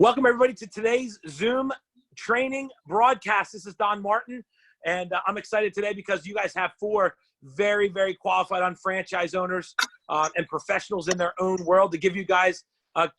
Welcome everybody to today's Zoom training broadcast. This is Don Martin, and I'm excited today because you guys have four very, very qualified franchise owners and professionals in their own world to give you guys a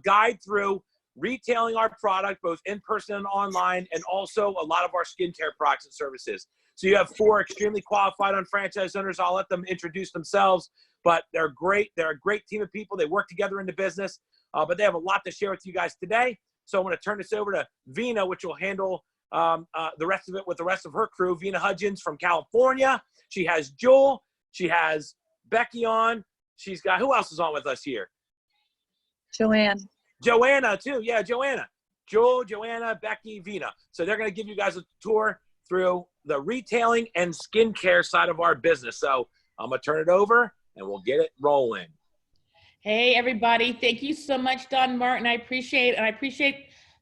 guide through retailing our product, both in person and online, and also a lot of our skincare products and services. So you have four extremely qualified franchise owners. I'll let them introduce themselves, but they're great. They're a great team of people. They work together in the business. But they have a lot to share with you guys today. So I'm going to turn this over to Vena, which will handle the rest of it with the rest of her crew. Vena Hudgens from California. She has Jewel. She has Becky on. She's got, who else is on with us here? Joanna too. Yeah, Joanna. Jewel, Joanna, Becky, Vena. So they're going to give you guys a tour through the retailing and skincare side of our business. So I'm going to turn it over and we'll get it rolling. Hey, everybody. Thank you so much, Don Martin. I appreciate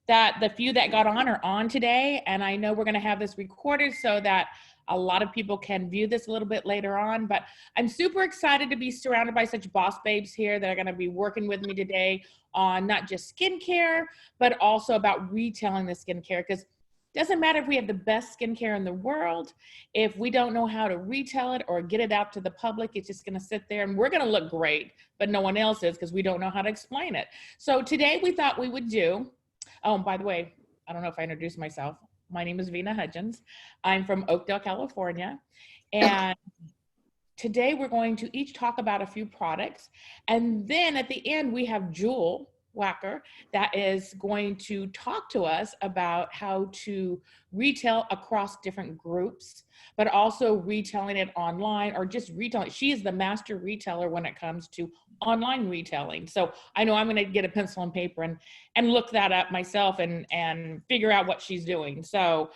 that the few that got on are on today. And I know we're going to have this recorded so that a lot of people can view this a little bit later on. But I'm super excited to be surrounded by such boss babes here that are going to be working with me today on not just skincare, but also about retailing the skincare. Because it doesn't matter if we have the best skincare in the world. If we don't know how to retail it or get it out to the public, it's just going to sit there and we're going to look great, but no one else is because we don't know how to explain it. So today we thought we would do, oh, by the way, I don't know if I introduced myself. My name is Vena Hudgens. I'm from Oakdale, California. And today we're going to each talk about a few products. And then at the end, we have Jewel Wacker that is going to talk to us about how to retail across different groups, but also retailing it online or just retailing. She is the master retailer when it comes to online retailing. So I know I'm going to get a pencil and paper and look that up myself and figure out what she's doing. So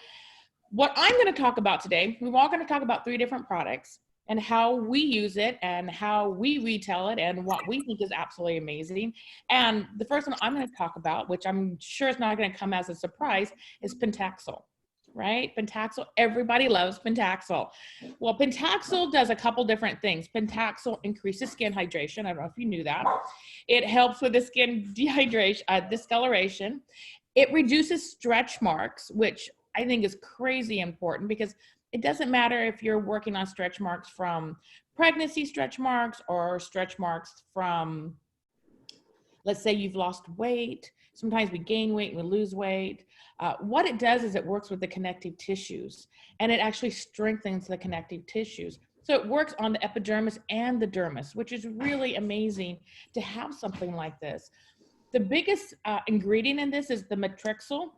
what I'm going to talk about today, we're all going to talk about 3 different products and how we use it and how we retail it and what we think is absolutely amazing. And the first one I'm going to talk about, which I'm sure is not going to come as a surprise, is Pentaxel, right? Pentaxel, everybody loves Pentaxel. Well, Pentaxel does a couple different things. Pentaxel increases skin hydration. I don't know if you knew that. It helps with the skin dehydration, discoloration. It reduces stretch marks, which I think is crazy important because it doesn't matter if you're working on stretch marks from pregnancy stretch marks or stretch marks from, let's say you've lost weight. Sometimes we gain weight and we lose weight. What it does is it works with the connective tissues and it actually strengthens the connective tissues. So it works on the epidermis and the dermis, which is really amazing to have something like this. The biggest ingredient in this is the matrixyl,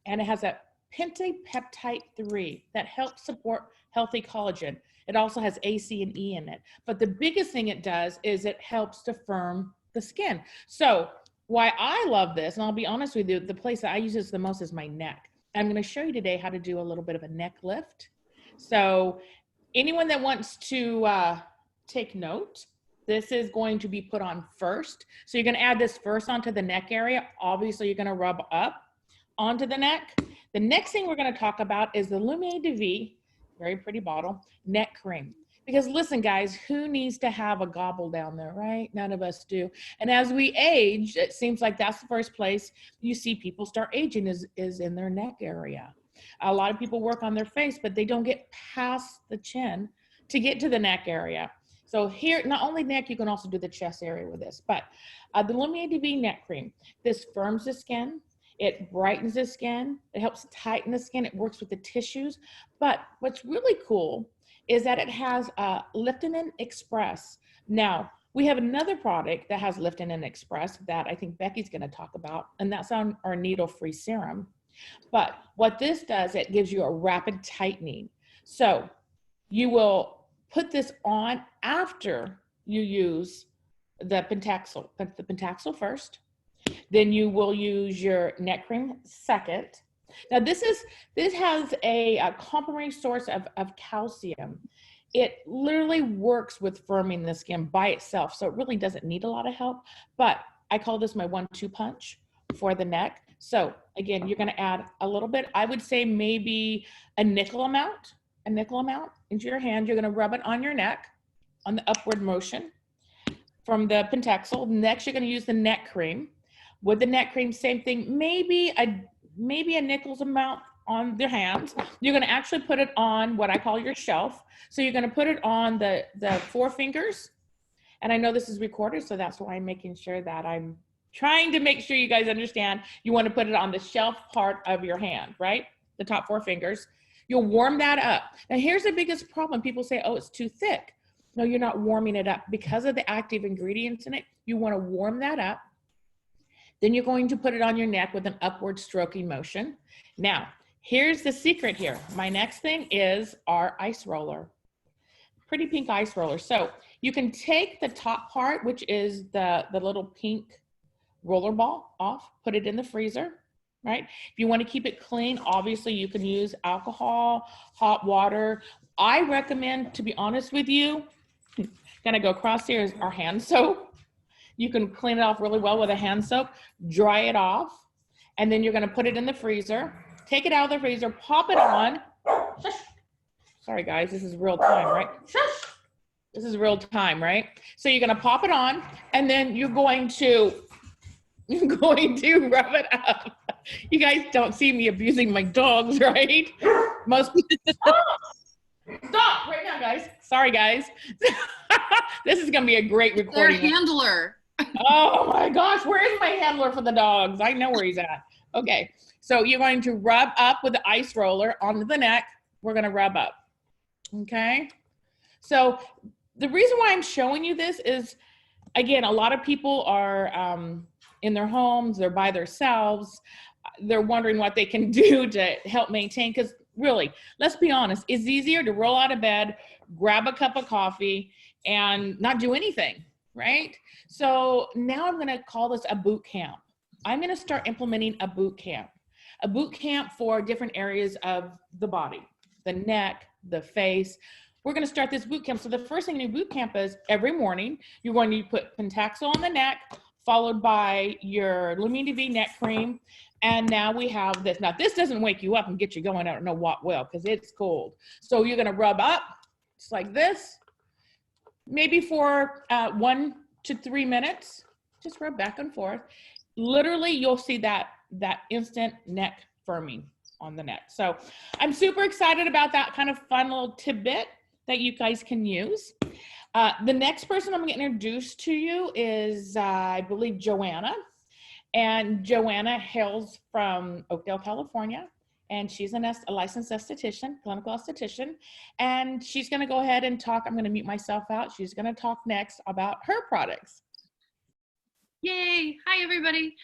and it has a pentapeptide 3 that helps support healthy collagen. It also has A, C, and E in it. But the biggest thing it does is it helps to firm the skin. So why I love this, and I'll be honest with you, the place that I use this the most is my neck. I'm going to show you today how to do a little bit of a neck lift. So anyone that wants to take note, this is going to be put on first. So you're going to add this first onto the neck area. Obviously, you're going to rub up onto the neck. The next thing we're going to talk about is the Lumiere de Vie, very pretty bottle, neck cream. Because listen, guys, who needs to have a gobble down there, right? None of us do. And as we age, it seems like that's the first place you see people start aging is in their neck area. A lot of people work on their face, but they don't get past the chin to get to the neck area. So here, not only neck, you can also do the chest area with this. But the Lumiere de Vie neck cream, this firms the skin. It brightens the skin. It helps tighten the skin. It works with the tissues. But what's really cool is that it has Lifting Express. Now, we have another product that has Lifting Express that I think Becky's going to talk about, and that's on our needle-free serum. But what this does, it gives you a rapid tightening. So you will put this on after you use the Pentaxel first. Then you will use your neck cream second. Now this has a complementary source of calcium. It literally works with firming the skin by itself, so it really doesn't need a lot of help. But I call this my 1-2 punch for the neck. So again, you're going to add a little bit. I would say maybe a nickel amount into your hand. You're going to rub it on your neck on the upward motion from the Pentaxel. Next, you're going to use the neck cream. With the neck cream, same thing, maybe a nickel's amount on their hands. You're going to actually put it on what I call your shelf. So you're going to put it on the 4 fingers. And I know this is recorded, so that's why I'm making sure that I'm trying to make sure you guys understand. You want to put it on the shelf part of your hand, right? The top 4 fingers. You'll warm that up. Now here's the biggest problem. People say, oh, it's too thick. No, you're not warming it up. Because of the active ingredients in it, you want to warm that up. Then you're going to put it on your neck with an upward stroking motion. Now, here's the secret here. My next thing is our ice roller. Pretty pink ice roller. So you can take the top part, which is the little pink roller ball off, put it in the freezer, right? If you want to keep it clean, obviously you can use alcohol, hot water. I recommend, to be honest with you, gonna go across here is our hand soap. You can clean it off really well with a hand soap, dry it off, and then you're gonna put it in the freezer. Take it out of the freezer, pop it on. Shush. Sorry guys, this is real time, right? Shush. This is real time, right? So you're gonna pop it on, and then you're going to rub it up. You guys don't see me abusing my dogs, right? Most people stop right now, guys. Sorry, guys. This is gonna be a great recording. Their handler. Oh my gosh, where is my handler for the dogs? I know where he's at. Okay, so you're going to rub up with the ice roller onto the neck. We're gonna rub up, okay? So the reason why I'm showing you this is, again, a lot of people are in their homes, they're by themselves. They're wondering what they can do to help maintain, because really, let's be honest, it's easier to roll out of bed, grab a cup of coffee, and not do anything, right? So now I'm gonna call this a boot camp. I'm gonna start implementing a boot camp for different areas of the body, the neck, the face. We're gonna start this boot camp. So the first thing in your boot camp is every morning, you're going to put Pentaxel on the neck, followed by your Lumine V neck cream. And now we have this. Now this doesn't wake you up and get you going, I don't know what will, because it's cold. So you're gonna rub up, just like this, maybe for 1 to 3 minutes, just rub back and forth. Literally, you'll see that instant neck firming on the neck. So I'm super excited about that kind of fun little tidbit that you guys can use. The next person I'm going to introduce to you is, I believe, Joanna. And Joanna hails from Oakdale, California. And she's a licensed esthetician, clinical esthetician. And she's going to go ahead and talk. I'm going to mute myself out. She's going to talk next about her products. Yay. Hi, everybody.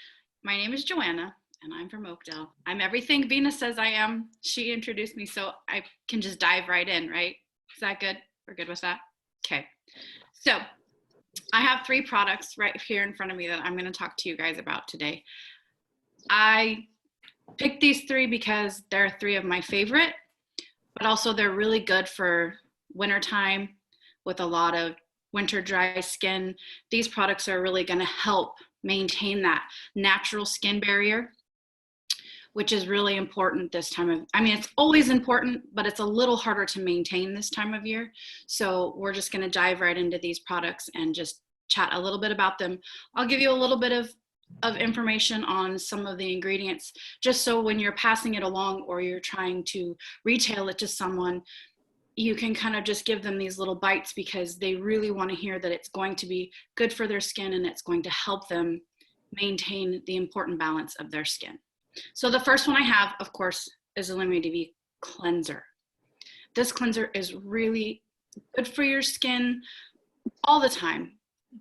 My name is Joanna, and I'm from Oakdale. I'm everything Vena says I am. She introduced me, so I can just dive right in, right? Is that good? We're good with that? Okay. So I have 3 products right here in front of me that I'm going to talk to you guys about today. I picked these 3 because they're 3 of my favorite, but also they're really good for wintertime with a lot of winter dry skin. These products are really going to help maintain that natural skin barrier, which is really important this time of, I mean, it's always important, but it's a little harder to maintain this time of year. So we're just going to dive right into these products and just chat a little bit about them. I'll give you a little bit of information on some of the ingredients, just so when you're passing it along or you're trying to retail it to someone, you can kind of just give them these little bites, because they really want to hear that it's going to be good for their skin and it's going to help them maintain the important balance of their skin. So the first one I have, of course, is a Lumine V cleanser. This cleanser is really good for your skin all the time,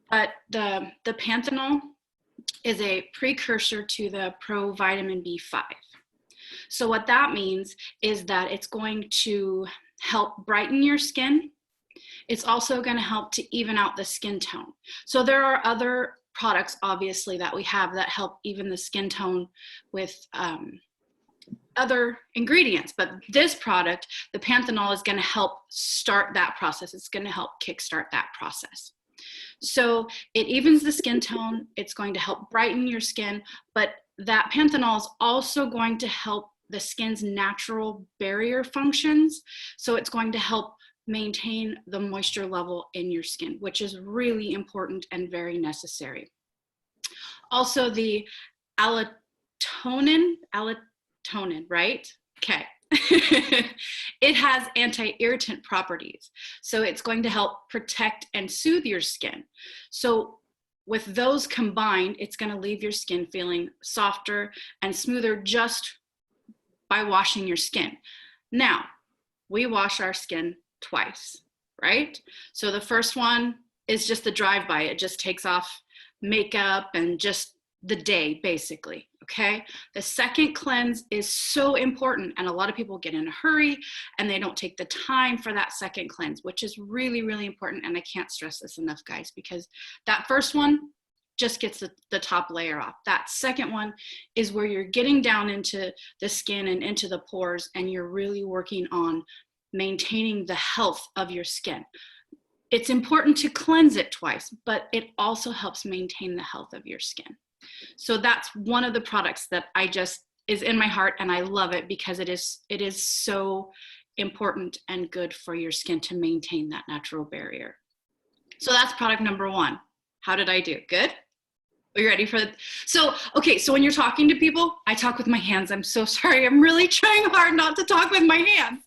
but the panthenol is a precursor to the provitamin B5. So what that means is that it's going to help brighten your skin. It's also going to help to even out the skin tone. So there are other products, obviously, that we have that help even the skin tone with other ingredients. But this product, the panthenol, is going to help start that process. It's going to help kickstart that process. So it evens the skin tone. It's going to help brighten your skin. But that panthenol is also going to help the skin's natural barrier functions. So it's going to help maintain the moisture level in your skin, which is really important and very necessary. Also, the allotonin, right? Okay. It has anti-irritant properties. So it's going to help protect and soothe your skin. So with those combined, it's going to leave your skin feeling softer and smoother just by washing your skin. Now, we wash our skin twice, right? So the first one is just the drive-by. It just takes off makeup and just the day, basically, okay? The second cleanse is so important, and a lot of people get in a hurry and they don't take the time for that second cleanse, which is really, really important, and I can't stress this enough, guys, because that first one just gets the top layer off. That second one is where you're getting down into the skin and into the pores, and you're really working on maintaining the health of your skin. It's important to cleanse it twice, but it also helps maintain the health of your skin. So that's one of the products that is in my heart, and I love it because it is so important and good for your skin to maintain that natural barrier. So that's product number one. How did I do? Good? Are you ready for it? So when you're talking to people, I talk with my hands. I'm so sorry. I'm really trying hard not to talk with my hands.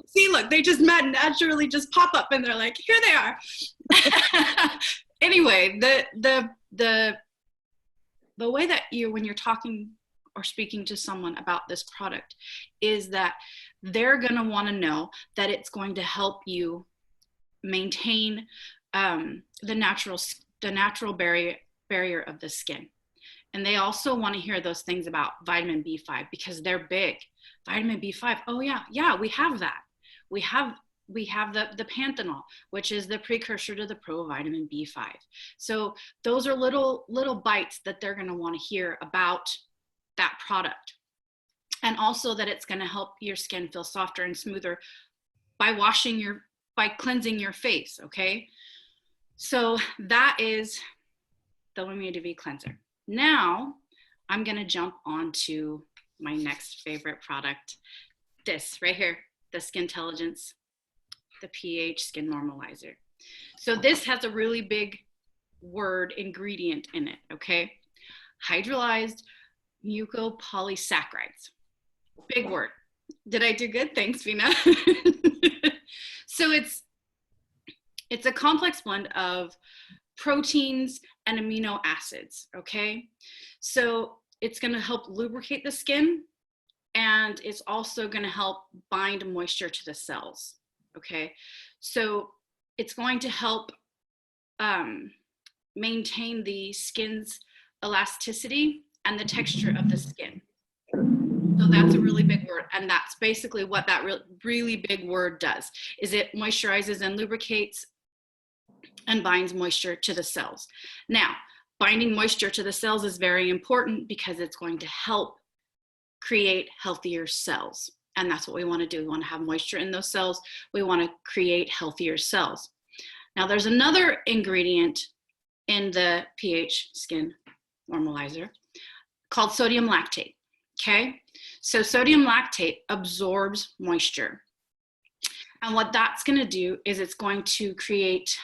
See, look, they just naturally just pop up and they're like, here they are. Anyway, the way that when you're talking or speaking to someone about this product is that they're going to want to know that it's going to help you maintain the natural barrier of the skin. And they also want to hear those things about vitamin B5 because they're big. Vitamin B5, oh yeah, we have that. We have the panthenol, which is the precursor to the provitamin B5. So those are little bites that they're going to want to hear about that product. And also that it's going to help your skin feel softer and smoother by cleansing your face, okay? So that is the Vena V cleanser. Now I'm going to jump on to my next favorite product, this right here, the Skintelligence, the pH Skin Normalizer. So this has a really big word ingredient in it, okay? Hydrolyzed mucopolysaccharides. Big word. Did I do good? Thanks, Vena. So it's a complex blend of proteins and amino acids, okay? So it's gonna help lubricate the skin, and it's also gonna help bind moisture to the cells, okay? So it's going to help maintain the skin's elasticity and the texture of the skin. So that's a really big word, and that's basically what that really big word does, is it moisturizes and lubricates and binds moisture to the cells. Now, binding moisture to the cells is very important because it's going to help create healthier cells. And that's what we want to do. We want to have moisture in those cells. We want to create healthier cells. Now, there's another ingredient in the pH Skin Normalizer called sodium lactate, okay? So sodium lactate absorbs moisture. And what that's going to do is it's going to create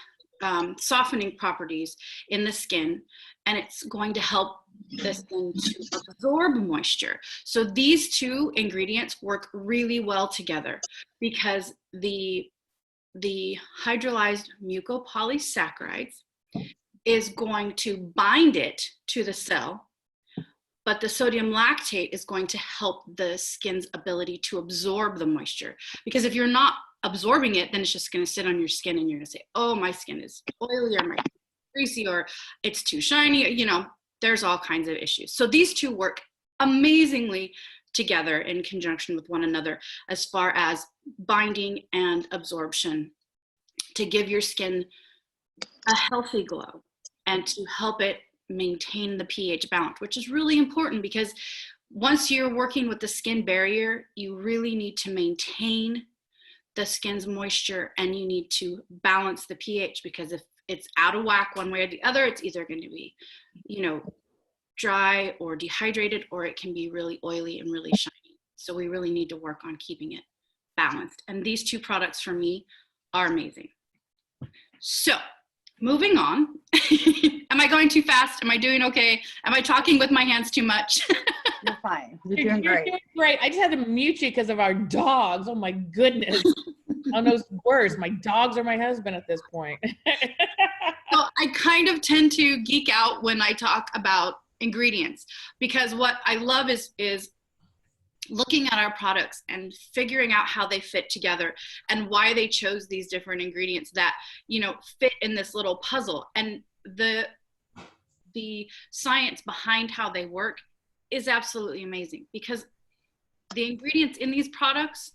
softening properties in the skin, and it's going to help the skin to absorb moisture. So these two ingredients work really well together because the hydrolyzed mucopolysaccharides is going to bind it to the cell, but the sodium lactate is going to help the skin's ability to absorb the moisture. Because if you're not absorbing it, then it's just going to sit on your skin and you're going to say, oh, my skin is oily, or my skin is greasy, or it's too shiny. You know, there's all kinds of issues. So these two work amazingly together in conjunction with one another as far as binding and absorption to give your skin a healthy glow and to help it maintain the pH balance, which is really important because once you're working with the skin barrier, you really need to maintain the skin's moisture and you need to balance the pH, because if it's out of whack one way or the other, it's either going to be, you know, dry or dehydrated, or it can be really oily and really shiny. So we really need to work on keeping it balanced. And these two products for me are amazing. So moving on. Am I going too fast? Am I doing okay? Am I talking with my hands too much? You're fine. You're doing great. Doing great. I just had to mute you because of our dogs. Oh my goodness. I don't know what's worse, my dogs or my husband at this point. So I kind of tend to geek out when I talk about ingredients, because what I love is looking at our products and figuring out how they fit together and why they chose these different ingredients that, you know, fit in this little puzzle. And the science behind how they work is absolutely amazing, because the ingredients in these products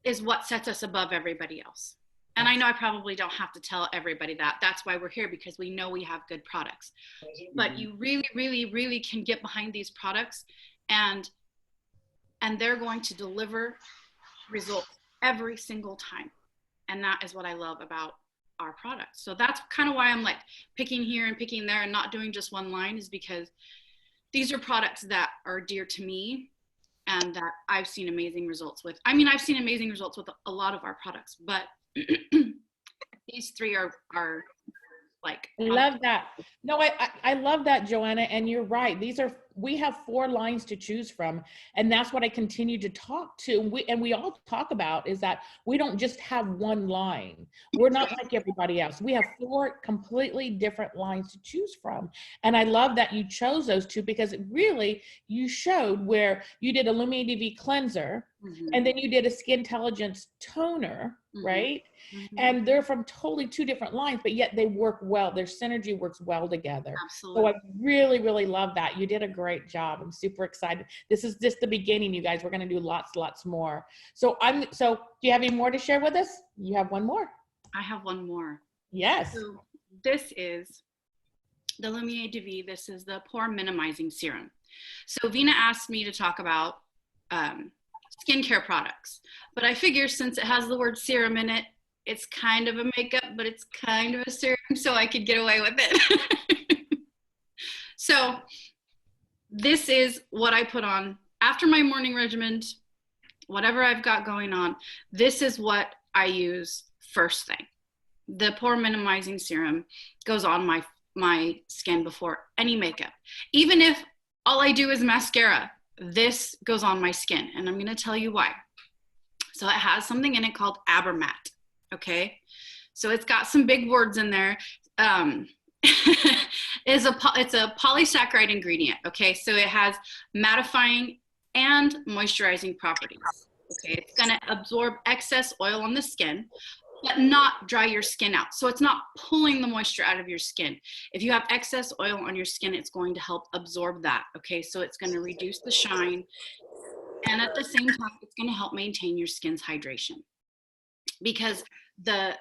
is what sets us above everybody else. And I know I probably don't have to tell everybody that. That's why we're here, because we know we have good products. But you really, really, really can get behind these products, and they're going to deliver results every single time. And that is what I love about our products. So that's kind of why I'm like picking here and picking there and not doing just one line, is because these are products that are dear to me and that I've seen amazing results with. I mean, I've seen amazing results with a lot of our products, but these three are like. I love that. No, I love that, Joanna. And you're right. We have 4 lines to choose from. And that's what I continue to talk to. We all talk about is that we don't just have one line. We're not like everybody else. We have 4 completely different lines to choose from. And I love that you chose those 2, because it really, you showed where you did a Lumia DV cleanser, and then you did a Skin Intelligence toner, right? And they're from totally 2 different lines, but yet they work well. Their synergy works well together. Absolutely. So I really, really love that. You did a great job. I'm super excited. This is just the beginning, you guys. We're going to do lots more. So do you have any more to share with us? You have one more. I have one more. Yes. So this is the Lumia DV. This is the pore minimizing serum. So Vena asked me to talk about skincare products, but I figure since it has the word serum in it, it's kind of a makeup, but it's kind of a serum, so I could get away with it. So this is what I put on after my morning regimen, whatever I've got going on. This is what I use first thing. The pore minimizing serum goes on my skin before any makeup. Even if all I do is mascara, this goes on my skin, and I'm going to tell you why. So it has something in it called Abermat. Okay, so it's got some big words in there. It's a polysaccharide ingredient. Okay, so it has mattifying and moisturizing properties. Okay, it's going to absorb excess oil on the skin, but not dry your skin out. So it's not pulling the moisture out of your skin. If you have excess oil on your skin, it's going to help absorb that. Okay, so it's going to reduce the shine, and at the same time, it's going to help maintain your skin's hydration. Because the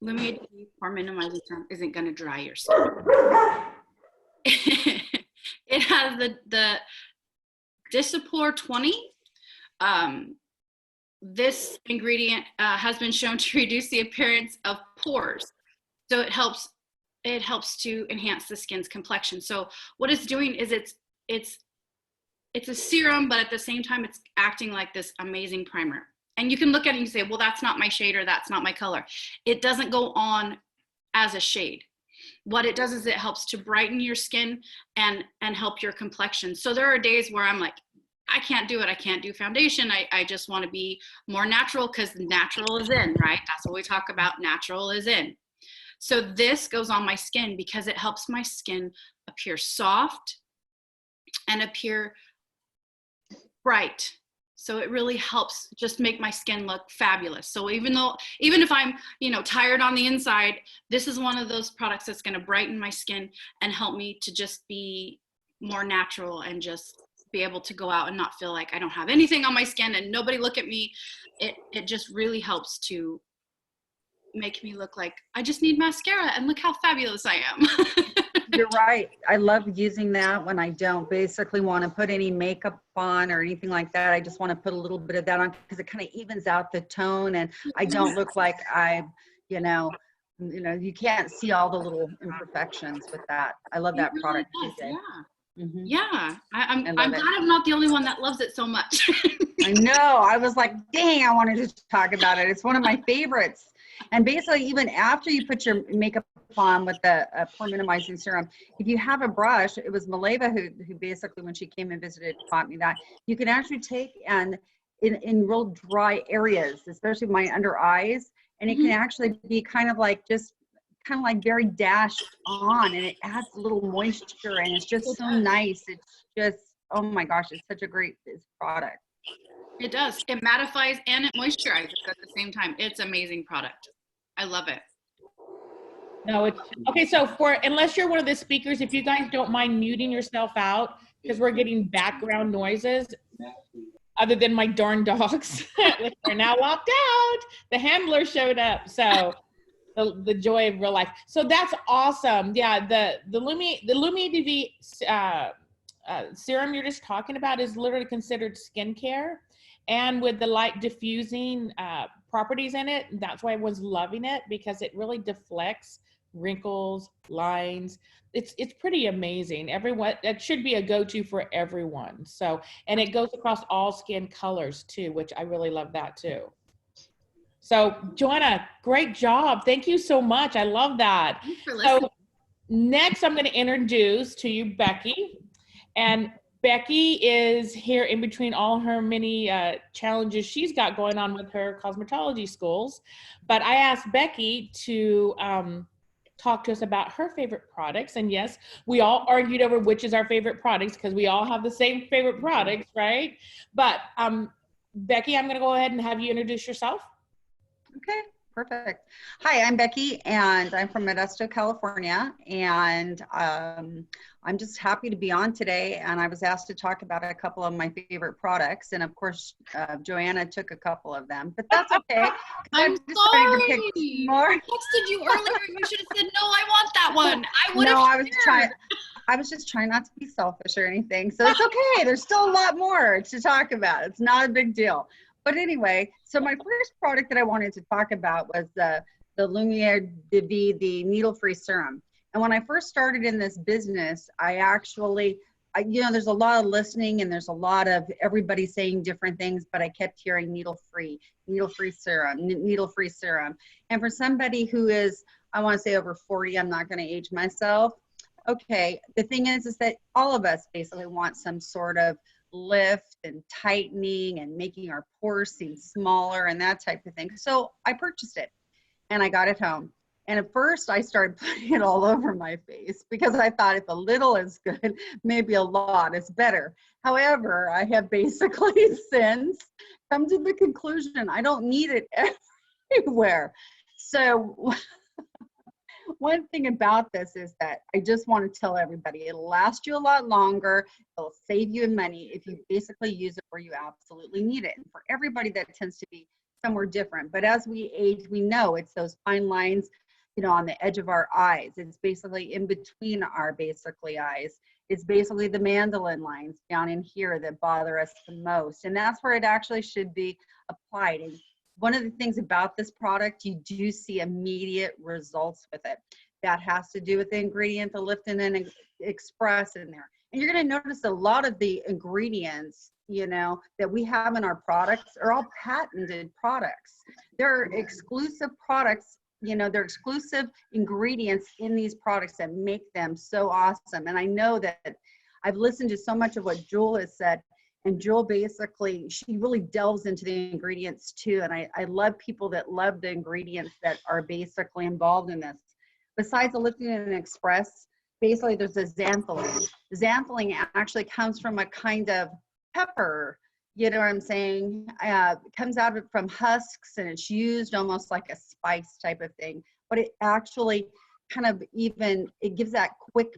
Lumia DV pore minimizing serum isn't going to dry your skin. It has the Disapore 20. This ingredient has been shown to reduce the appearance of pores. So it helps to enhance the skin's complexion. So what it's doing is it's a serum, but at the same time, it's acting like this amazing primer. And you can look at it and say, well, that's not my shade, or that's not my color. It doesn't go on as a shade. What it does is it helps to brighten your skin and help your complexion. So there are days where I'm like, I can't do it. I can't do foundation. I just want to be more natural, because natural is in, right? That's what we talk about. Natural is in. So this goes on my skin because it helps my skin appear soft and appear bright. So it really helps just make my skin look fabulous. So even if I'm, tired on the inside, this is one of those products that's going to brighten my skin and help me to just be more natural and just be able to go out and not feel like I don't have anything on my skin and nobody look at me. It just really helps to make me look like I just need mascara and look how fabulous I am. You're right. I love using that when I don't basically want to put any makeup on or anything like that. I just want to put a little bit of that on because it kind of evens out the tone, and I don't look like you can't see all the little imperfections with that. I love that product. Really yeah. I'm glad I'm not the only one that loves it so much. I know. I was like, dang, I wanted to talk about it. It's one of my favorites. And basically, even after you put your makeup on with the pore minimizing serum, if you have a brush, it was Maleva who basically, when she came and visited, taught me that you can actually take and in real dry areas, especially my under eyes, and it can actually be kind of like just kind of like very dashed on, and it adds a little moisture, and it's just so nice. It's just, oh my gosh, it's such a great product. It does. It mattifies and it moisturizes at the same time. It's an amazing product. I love it. No, it's okay. So unless you're one of the speakers, if you guys don't mind muting yourself out, because we're getting background noises other than my darn dogs, which are now locked out. The handler showed up. So the joy of real life. So that's awesome. Yeah. The Lumi DV serum you're just talking about is literally considered skincare. And with the light diffusing properties in it, that's why everyone's loving it, because it really deflects wrinkles, lines. It's pretty amazing. Everyone, that should be a go-to for everyone. So, and it goes across all skin colors too, which I really love that too. So Joanna, great job. Thank you so much. I love that. Thanks for listening. So next I'm going to introduce to you Becky. And Becky is here in between all her many challenges she's got going on with her cosmetology schools. But I asked Becky to talk to us about her favorite products. And yes, we all argued over which is our favorite products because we all have the same favorite products, right? But Becky, I'm going to go ahead and have you introduce yourself. Okay, perfect. Hi, I'm Becky, and I'm from Modesto, California, and I'm just happy to be on today. And I was asked to talk about a couple of my favorite products, and of course, Joanna took a couple of them, but that's okay. I'm sorry. To pick more. I texted you earlier. You should have said, "No, I want that one." I would have. No, I was just trying not to be selfish or anything, so it's okay. There's still a lot more to talk about. It's not a big deal. But anyway, so my first product that I wanted to talk about was the Lumiere de Vie, the needle-free serum. And when I first started in this business, I actually, you know, there's a lot of listening and there's a lot of everybody saying different things, but I kept hearing needle-free serum, needle-free serum. And for somebody who is, I want to say over 40, I'm not going to age myself. Okay, the thing is that all of us basically want some sort of lift and tightening and making our pores seem smaller and that type of thing. So I purchased it and I got it home. And at first I started putting it all over my face because I thought if a little is good, maybe a lot is better. However, I have basically since come to the conclusion I don't need it everywhere. So one thing about this is that I just want to tell everybody it'll last you a lot longer. It'll save you money if you basically use it where you absolutely need it. And for everybody, that tends to be somewhere different. But as we age, we know it's those fine lines, you know, on the edge of our eyes. It's basically in between our eyes. It's basically the mandolin lines down in here that bother us the most. And that's where it actually should be applied. And one of the things about this product, you do see immediate results with it. That has to do with the ingredient, the Lift and Express in there. And you're going to notice a lot of the ingredients, you know, that we have in our products are all patented products. They're exclusive products, you know, they're exclusive ingredients in these products that make them so awesome. And I know that I've listened to so much of what Jewel has said. And Jewel basically, she really delves into the ingredients too. And I love people that love the ingredients that are basically involved in this. Besides the Lifting and Express, basically there's a xanthine. Xanthine actually comes from a kind of pepper, you know what I'm saying? It comes out from husks and it's used almost like a spice type of thing. But it actually kind of it gives that quick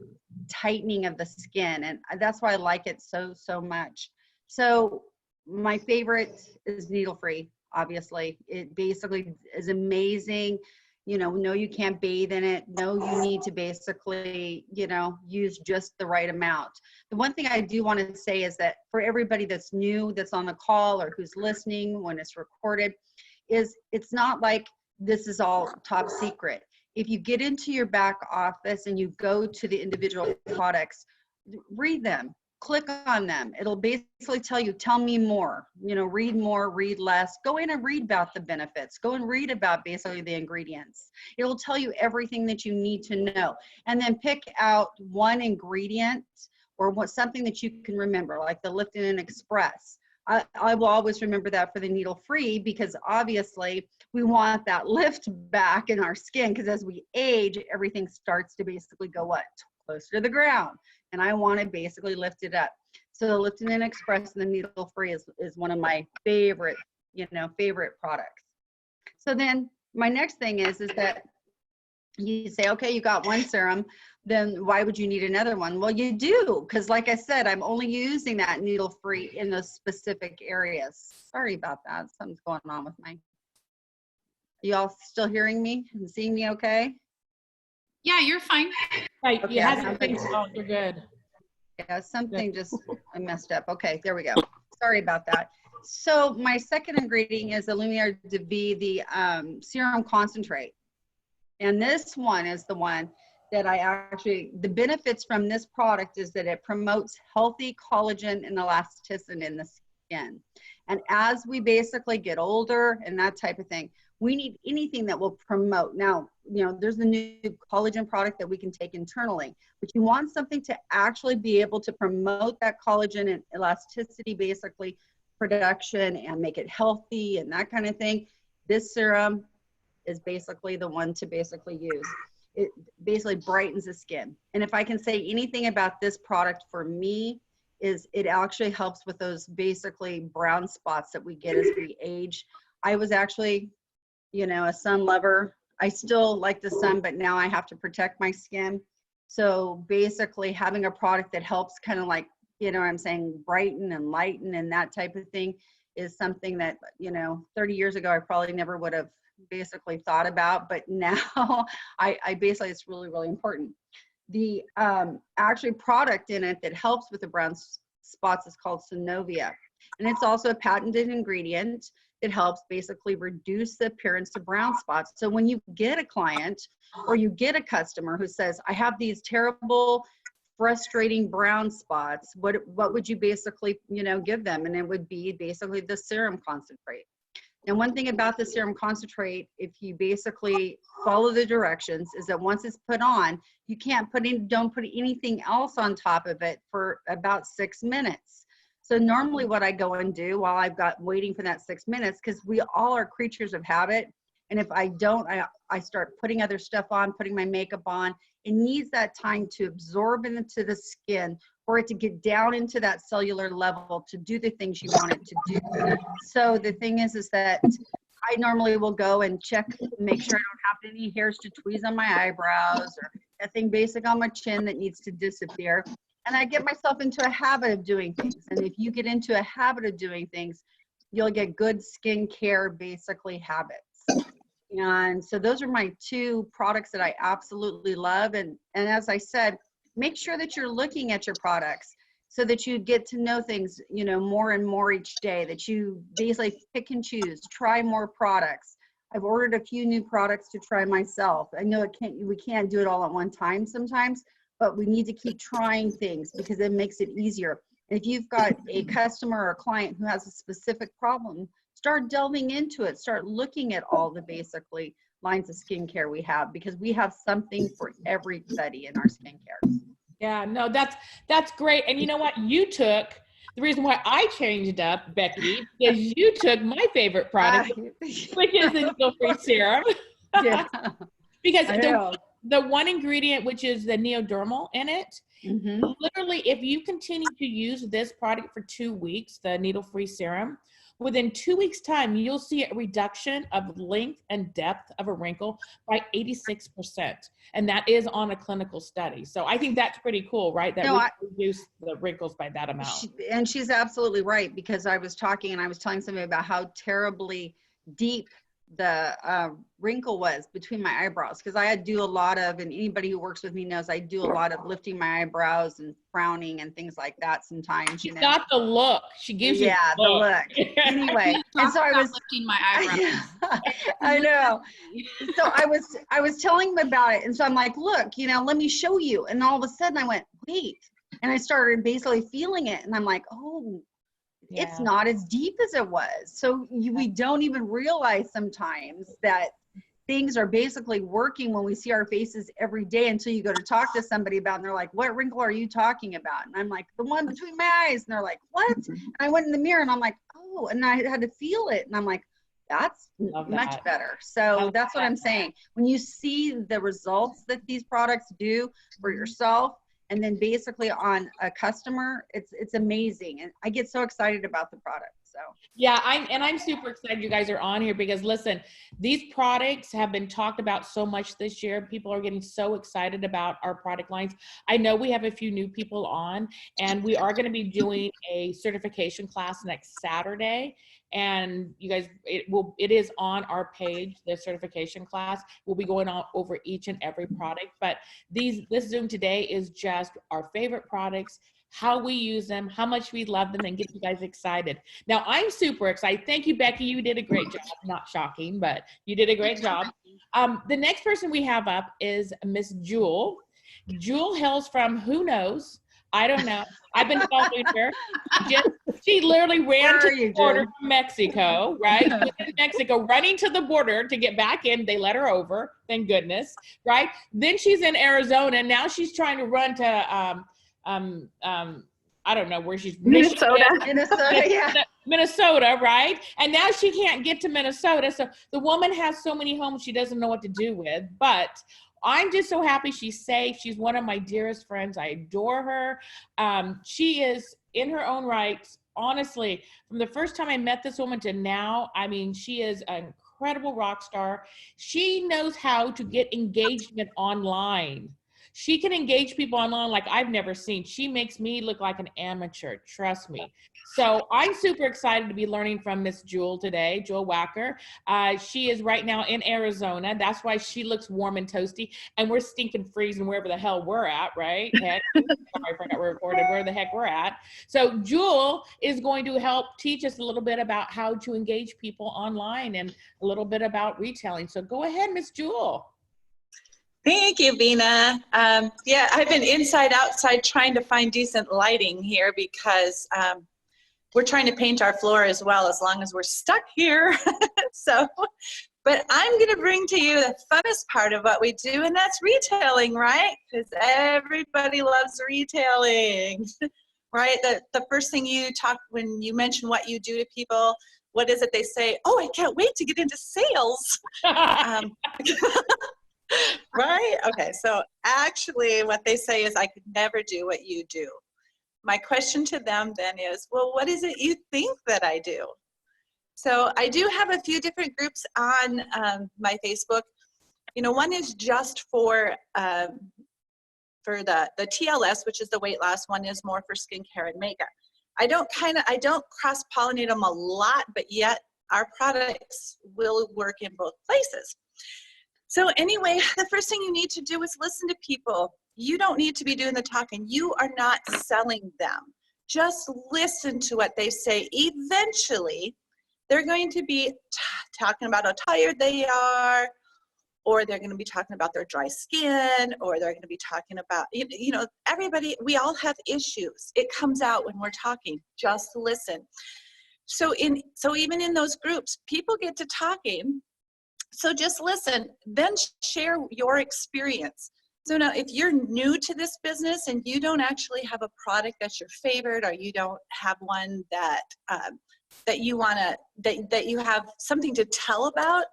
tightening of the skin. And that's why I like it so much. So my favorite is needle-free, obviously. It basically is amazing. You know, no, you can't bathe in it. No, you need to basically, you know, use just the right amount. The one thing I do want to say is that for everybody that's new, that's on the call or who's listening when it's recorded, is it's not like this is all top secret. If you get into your back office and you go to the individual products, read them. click on them. It'll basically tell you, tell me more, you know, read more, read less. Go in and read about the benefits. Go and read about basically the ingredients. It will tell you everything that you need to know. And then pick out one ingredient or something that you can remember, like the Lifting and Express. I will always remember that for the needle-free, because obviously we want that lift back in our skin, because as we age, everything starts to basically go what? Closer to the ground. And I want to basically lift it up. So the Lifting and Express and the needle-free is one of my favorite, you know, favorite products. So then my next thing is that you say, okay, you got one serum, then why would you need another one? Well, you do, because like I said, I'm only using that needle-free in those specific areas. Sorry about that. Something's going on with my, you all still hearing me and seeing me okay? Yeah, you're fine. Right, Okay, you have your things on, you're good. Yeah, something just, I messed up. Okay, there we go. Sorry about that. So my second ingredient is the Lumiere de Vie, the serum concentrate. And this one is the one that I actually, the benefits from this product is that it promotes healthy collagen and elasticity in the skin. And as we basically get older and that type of thing, we need anything that will promote. Now, you know, there's the new collagen product that we can take internally, but you want something to actually be able to promote that collagen and elasticity, basically production, and make it healthy and that kind of thing. This serum is basically the one to basically use. It basically brightens the skin. And if I can say anything about this product for me, is it actually helps with those basically brown spots that we get as we age. I was actually, you know, a sun lover. I still like the sun, but now I have to protect my skin. So basically having a product that helps kind of like, you know what I'm saying, brighten and lighten and that type of thing is something that, you know, 30 years ago, I probably never would have basically thought about, but now I basically, it's really, really important. The actually product in it that helps with the brown spots is called Synovia. And it's also a patented ingredient that helps basically reduce the appearance of brown spots. So when you get a client or you get a customer who says, I have these terrible, frustrating brown spots, what would you basically, you know, give them? And it would be basically the serum concentrate. And one thing about the serum concentrate, if you basically follow the directions, is that once it's put on, you can't put in, don't put anything else on top of it for about 6 minutes. So normally what I go and do while I've got waiting for that 6 minutes, because we all are creatures of habit. And if I don't, I start putting other stuff on, putting my makeup on. It needs that time to absorb into the skin for it to get down into that cellular level to do the things you want it to do. So the thing is that I normally will go and check, make sure I don't have any hairs to tweeze on my eyebrows or nothing basic on my chin that needs to disappear. And I get myself into a habit of doing things. And if you get into a habit of doing things, you'll get good skincare, basically habits. And so those are my two products that I absolutely love. And as I said, make sure that you're looking at your products so that you get to know things, you know, more and more each day, that you basically pick and choose, try more products. I've ordered a few new products to try myself. I know we can't do it all at one time sometimes, but we need to keep trying things because it makes it easier. If you've got a customer or a client who has a specific problem, start delving into it. Start looking at all the basically lines of skincare we have, because we have something for everybody in our skincare. Yeah, no, that's great. And you know what? You took the reason why I changed up, Becky, is you took my favorite product, which is the needle-free serum. Yeah. Because the one ingredient, which is the neodermal in it, literally, if you continue to use this product for 2 weeks, the needle-free serum, within 2 weeks' time, you'll see a reduction of length and depth of a wrinkle by 86%. And that is on a clinical study. So I think that's pretty cool, right? That we reduce the wrinkles by that amount. And she's absolutely right, because I was talking and I was telling somebody about how terribly deep the wrinkle was between my eyebrows, because I do a lot of, and anybody who works with me knows I do a lot of lifting my eyebrows and frowning and things like that sometimes. She's got the look. She gives you the look. Anyway, and so I was lifting my eyebrows. I know. So I was telling him about it, and so I'm like, look, you know, let me show you. And all of a sudden I went, wait, And I started basically feeling it, and I'm like, oh, it's not as deep as it was. So we don't even realize sometimes that things are basically working when we see our faces every day, until you go to talk to somebody about it, and they're like, what wrinkle are you talking about? And I'm like, the one between my eyes. And they're like, what? And I went in the mirror, and I'm like, oh, and I had to feel it. And I'm like, that's much better. So that's what I'm saying. When you see the results that these products do for yourself, and then basically on a customer, it's amazing. And I get so excited about the product. So yeah, I'm super excited you guys are on here, because listen, these products have been talked about so much this year. People are getting so excited about our product lines. I know we have a few new people on, and we are going to be doing a certification class next Saturday. And you guys, it is on our page, the certification class. We'll be going on over each and every product, but this Zoom today is just our favorite products, how we use them, how much we love them, and get you guys excited. Now, I'm super excited. Thank you, Becky. You did a great job. Not shocking, but you did a great job. The next person we have up is Miss Jewel. Jewel hails from, who knows? I don't know. I've been following her. She literally ran to the border from Mexico, right? She was in Mexico, running to the border to get back in. They let her over, thank goodness, right? Then she's in Arizona. Now she's trying to run to I don't know where she's Minnesota, right? And now she can't get to Minnesota. So the woman has so many homes she doesn't know what to do with. But I'm just so happy she's safe. She's one of my dearest friends. I adore her. She is, in her own right, honestly, from the first time I met this woman to now, I mean, she is an incredible rock star. She knows how to get engagement online. She can engage people online like I've never seen. She makes me look like an amateur, trust me. So I'm super excited to be learning from Miss Jewel today, Jewel Wacker. She is right now in Arizona. That's why she looks warm and toasty. And we're stinking freezing wherever the hell we're at, right? Heck, sorry, I forgot we're recorded, where the heck we're at. So Jewel is going to help teach us a little bit about how to engage people online and a little bit about retailing. So go ahead, Miss Jewel. Thank you, Vena. Yeah, I've been inside, outside trying to find decent lighting here, because we're trying to paint our floor as well, as long as we're stuck here. But I'm going to bring to you the funnest part of what we do, and that's retailing, right? Because everybody loves retailing, right? The first thing you talk, when you mention what you do to people, what is it they say? Oh, I can't wait to get into sales. Right? Okay, so actually what they say is, I could never do what you do. My question to them then is, well, what is it you think that I do? So I do have a few different groups on my Facebook. You know, one is just for the TLS, which is the weight loss. One is more for skincare and makeup. I don't cross-pollinate them a lot, but yet our products will work in both places. So anyway, the first thing you need to do is listen to people. You don't need to be doing the talking. You are not selling them. Just listen to what they say. Eventually, they're going to be talking about how tired they are, or they're going to be talking about their dry skin, or they're going to be talking about, you know, everybody, we all have issues. It comes out when we're talking. Just listen. So even in those groups, people get to talking. So just listen, then share your experience. So now if you're new to this business and you don't actually have a product that's your favorite, or you don't have one that you have something to tell about,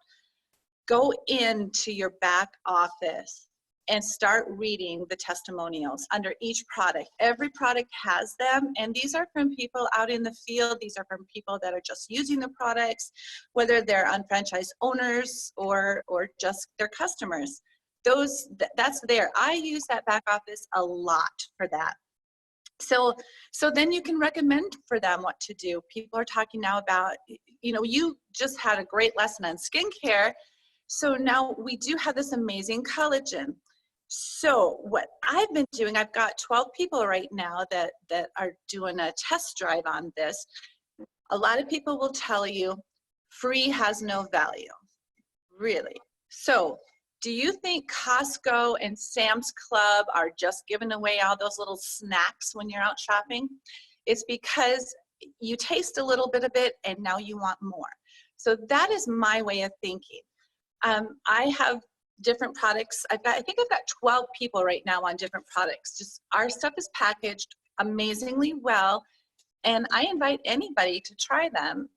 go into your back office and start reading the testimonials under each product. Every product has them, and these are from people out in the field. These are from people that are just using the products, whether they're unfranchised owners or just their customers. That's there. I use that back office a lot for that. So then you can recommend for them what to do. People are talking now about, you know, you just had a great lesson on skincare. So now we do have this amazing collagen. So what I've been doing, I've got 12 people right now that are doing a test drive on this. A lot of people will tell you free has no value, really. So Do you think Costco and Sam's Club are just giving away all those little snacks when you're out shopping? It's because you taste a little bit of it and now you want more. So that is my way of thinking. I have different products. I think I've got 12 people right now on different products. Just our stuff is packaged amazingly well, and I invite anybody to try them.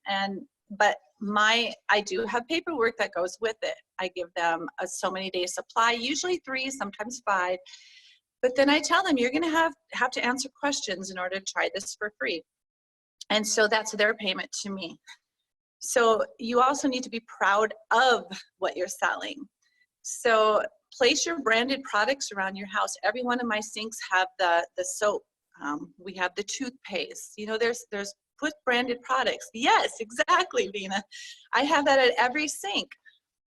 But I do have paperwork that goes with it. I give them a so many days supply, usually 3, sometimes 5. But then I tell them, you're going to have to answer questions in order to try this for free. And so that's their payment to me. So you also need to be proud of what you're selling. So place your branded products around your house. Every one of my sinks have the soap. We have the toothpaste. You know, there's put branded products. Yes, exactly, Vena. I have that at every sink.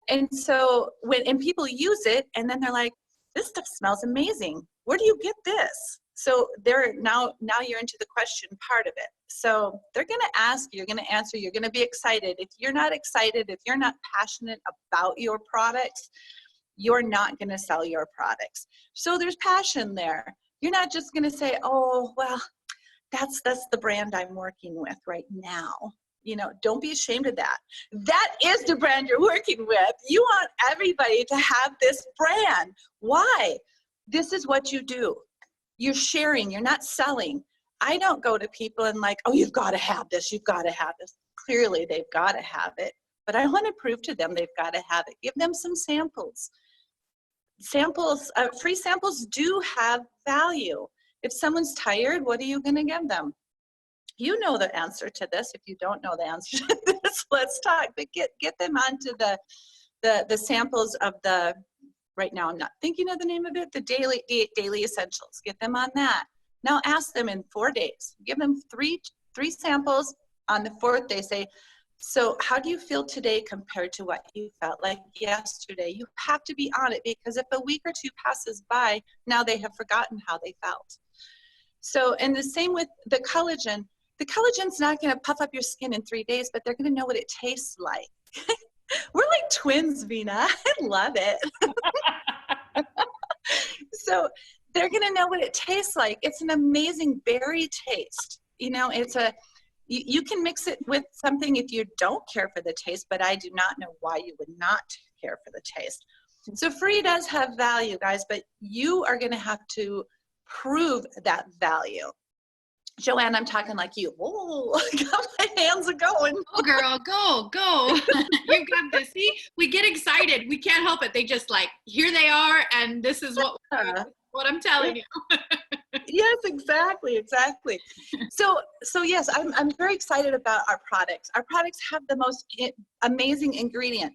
And so when people use it, and then they're like, this stuff smells amazing. Where do you get this? So now you're into the question part of it. So they're going to ask, you're going to answer, you're going to be excited. If you're not excited, if you're not passionate about your products, you're not going to sell your products. So there's passion there. You're not just going to say, oh, well, that's the brand I'm working with right now. You know, don't be ashamed of that. That is the brand you're working with. You want everybody to have this brand. Why? This is what you do. You're sharing, you're not selling. I don't go to people and like, oh, you've got to have this, you've got to have this. Clearly they've got to have it, but I want to prove to them they've got to have it. Give them some samples. Free samples do have value. If someone's tired, what are you going to give them? You know the answer to this. If you don't know the answer to this, let's talk. But get them onto the samples of the, right now I'm not thinking of the name of it, the daily essentials. Get them on that. Now ask them in 4 days. Give them three samples. On the 4th day, say, so how do you feel today compared to what you felt like yesterday? You have to be on it, because if a week or 2 passes by, now they have forgotten how they felt. So, and the same with the collagen. The collagen's not going to puff up your skin in 3 days, but they're going to know what it tastes like. We're like twins, Vena. I love it. So they're going to know what it tastes like. It's an amazing berry taste. You know, you can mix it with something if you don't care for the taste, but I do not know why you would not care for the taste. So free does have value, guys, but you are going to have to prove that value. Joanne, I'm talking like you. Whoa, my hands are going. Oh, girl, go. You've got this. See, we get excited. We can't help it. They just like, here they are, and this is what I'm telling you. Yes, exactly. So yes, I'm very excited about our products. Our products have the most amazing ingredient.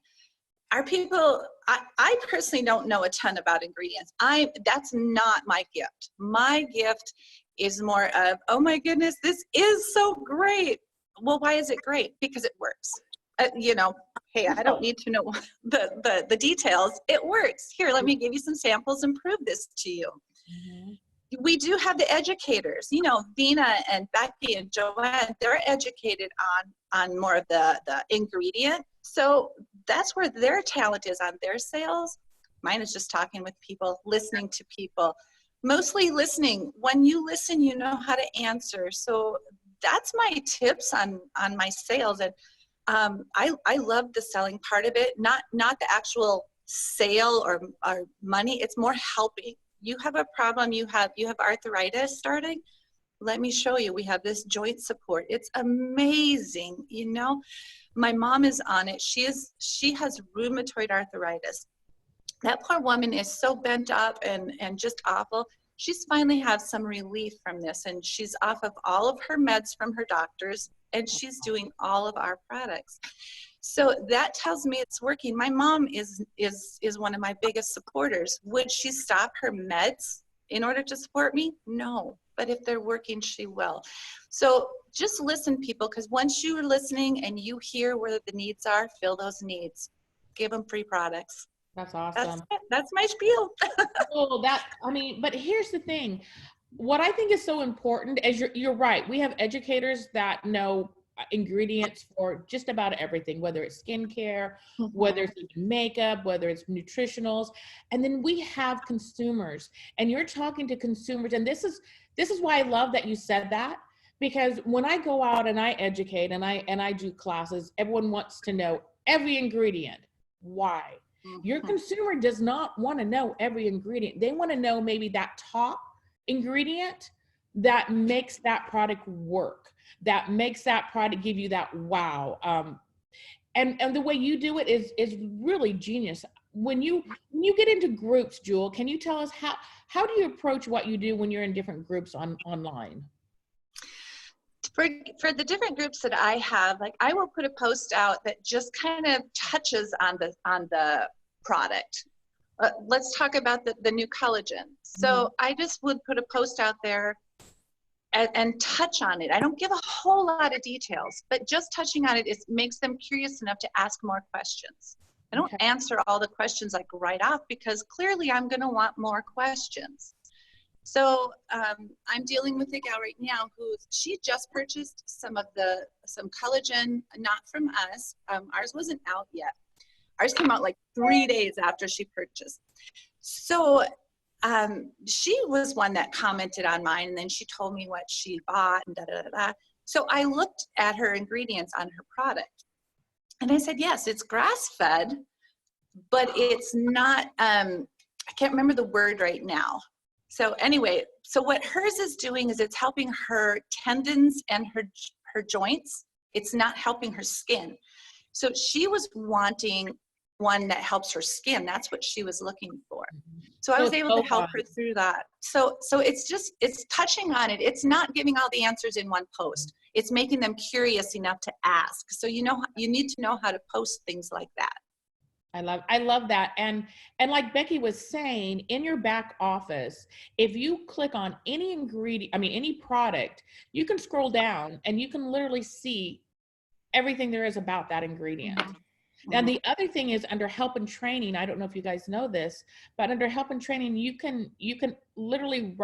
Our people, I personally don't know a ton about ingredients. That's not my gift. My gift is more of, oh my goodness, this is so great. Well, why is it great? Because it works. You know, hey, I don't need to know the details. It works. Here, let me give you some samples and prove this to you. Mm-hmm. We do have the educators, you know, Vena and Becky and Joanna, they're educated on more of the ingredient. So that's where their talent is, on their sales. Mine is just talking with people, listening to people, mostly listening. When you listen, you know how to answer. So that's my tips on my sales. And I love the selling part of it, not the actual sale or money. It's more helping. You have a problem, you have arthritis starting, let me show you. We have this joint support. It's amazing. You know, my mom is on it. She has rheumatoid arthritis. That poor woman is so bent up and just awful. She's finally had some relief from this, and she's off of all of her meds from her doctors, and she's doing all of our products. So that tells me it's working. My mom is one of my biggest supporters. Would she stop her meds in order to support me? No, but if they're working, she will. So just listen, people, because once you're listening and you hear where the needs are, fill those needs. Give them free products. That's awesome. That's my spiel. But here's the thing. What I think is so important is you're right. We have educators that know ingredients for just about everything, whether it's skincare, whether it's makeup, whether it's nutritionals. And then we have consumers, and you're talking to consumers. And this is why I love that you said that, because when I go out and I educate and I do classes, everyone wants to know every ingredient. Why? Your consumer does not want to know every ingredient. They want to know maybe that top ingredient that makes that product work, that makes that product give you that wow. And the way you do it is really genius. When you get into groups, Jewel, can you tell us how do you approach what you do when you're in different groups online? For the different groups that I have, like I will put a post out that just kind of touches on the product. Let's talk about the new collagen. So I just would put a post out there and touch on it. I don't give a whole lot of details, but just touching on it makes them curious enough to ask more questions. I don't answer all the questions like right off, because clearly I'm going to want more questions. So I'm dealing with a gal right now she just purchased some collagen, not from us. Ours wasn't out yet. Ours came out like 3 days after she purchased. So she was one that commented on mine, and then she told me what she bought and da da da da. So I looked at her ingredients on her product, and I said, yes, it's grass-fed, but it's not. I can't remember the word right now. So anyway, so what hers is doing is it's helping her tendons and her joints. It's not helping her skin. So she was wanting one that helps her skin. That's what she was looking for. So I was able to help her through that. So it's touching on it. It's not giving all the answers in one post. It's making them curious enough to ask. So you need to know how to post things like that. I love that. And like Becky was saying, in your back office, if you click on any ingredient, any product, you can scroll down and you can literally see everything there is about that ingredient. Now, the other thing is under help and training. I don't know if you guys know this, but under help and training, you can literally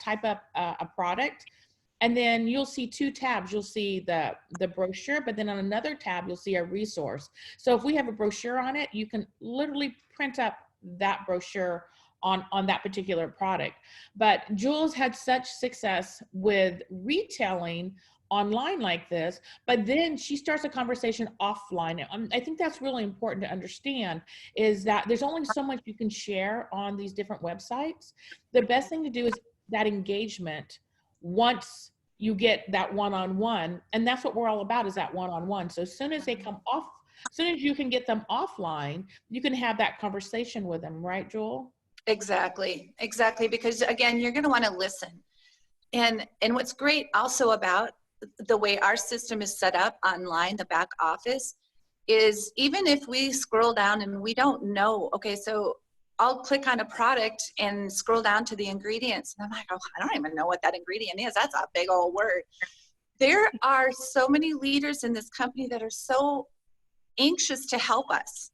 type up a product, and then you'll see two tabs. You'll see the brochure, but then on another tab, you'll see a resource. So if we have a brochure on it, you can literally print up that brochure on that particular product. But Jewel's had such success with retailing online like this, but then she starts a conversation offline. I think that's really important to understand, is that there's only so much you can share on these different websites. The best thing to do is that engagement once you get that one-on-one, and that's what we're all about, is that one-on-one. So as soon as they come off, as soon as you can get them offline, you can have that conversation with them, right, Jewel? Exactly, because again, you're going to want to listen. And what's great also about the way our system is set up online, the back office, is even if we scroll down and we don't know, okay, so I'll click on a product and scroll down to the ingredients, and I'm like, oh, I don't even know what that ingredient is. That's a big old word. There are so many leaders in this company that are so anxious to help us.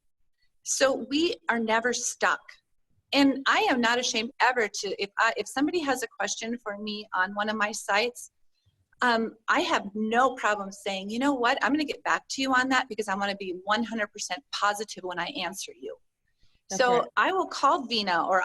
So we are never stuck. And I am not ashamed ever to, if somebody has a question for me on one of my sites, I have no problem saying, you know what, I'm going to get back to you on that, because I want to be 100% positive when I answer you. That's so right. I will call Vena, or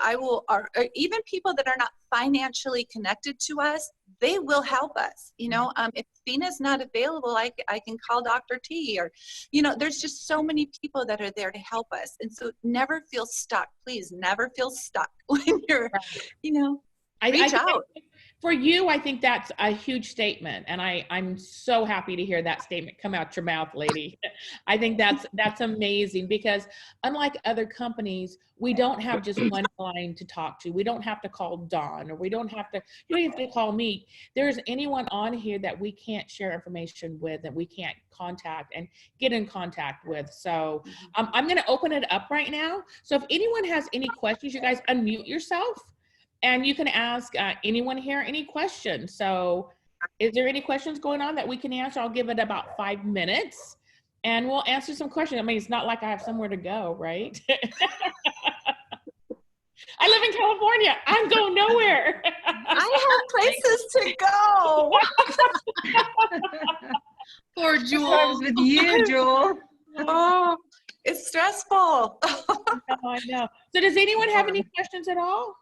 or even people that are not financially connected to us, they will help us. If Vena's not available, I can call Dr. T, or, there's just so many people that are there to help us. And so never feel stuck. Please never feel stuck when you're, reach out. For you, I think that's a huge statement, and I'm so happy to hear that statement come out your mouth, lady. I think that's amazing, because unlike other companies, we don't have just one line to talk to. We don't have to call Dawn, or you don't have to call me. There's anyone on here that we can't share information with, that we can't contact and get in contact with. So I'm going to open it up right now. So if anyone has any questions, you guys unmute yourself. And you can ask anyone here any questions. So is there any questions going on that we can answer? I'll give it about 5 minutes and we'll answer some questions. It's not like I have somewhere to go, right? I live in California. I'm going nowhere. I have places to go. Poor I was Jewel. with you, Jewel. Oh, it's stressful. I know. So does anyone have any questions at all?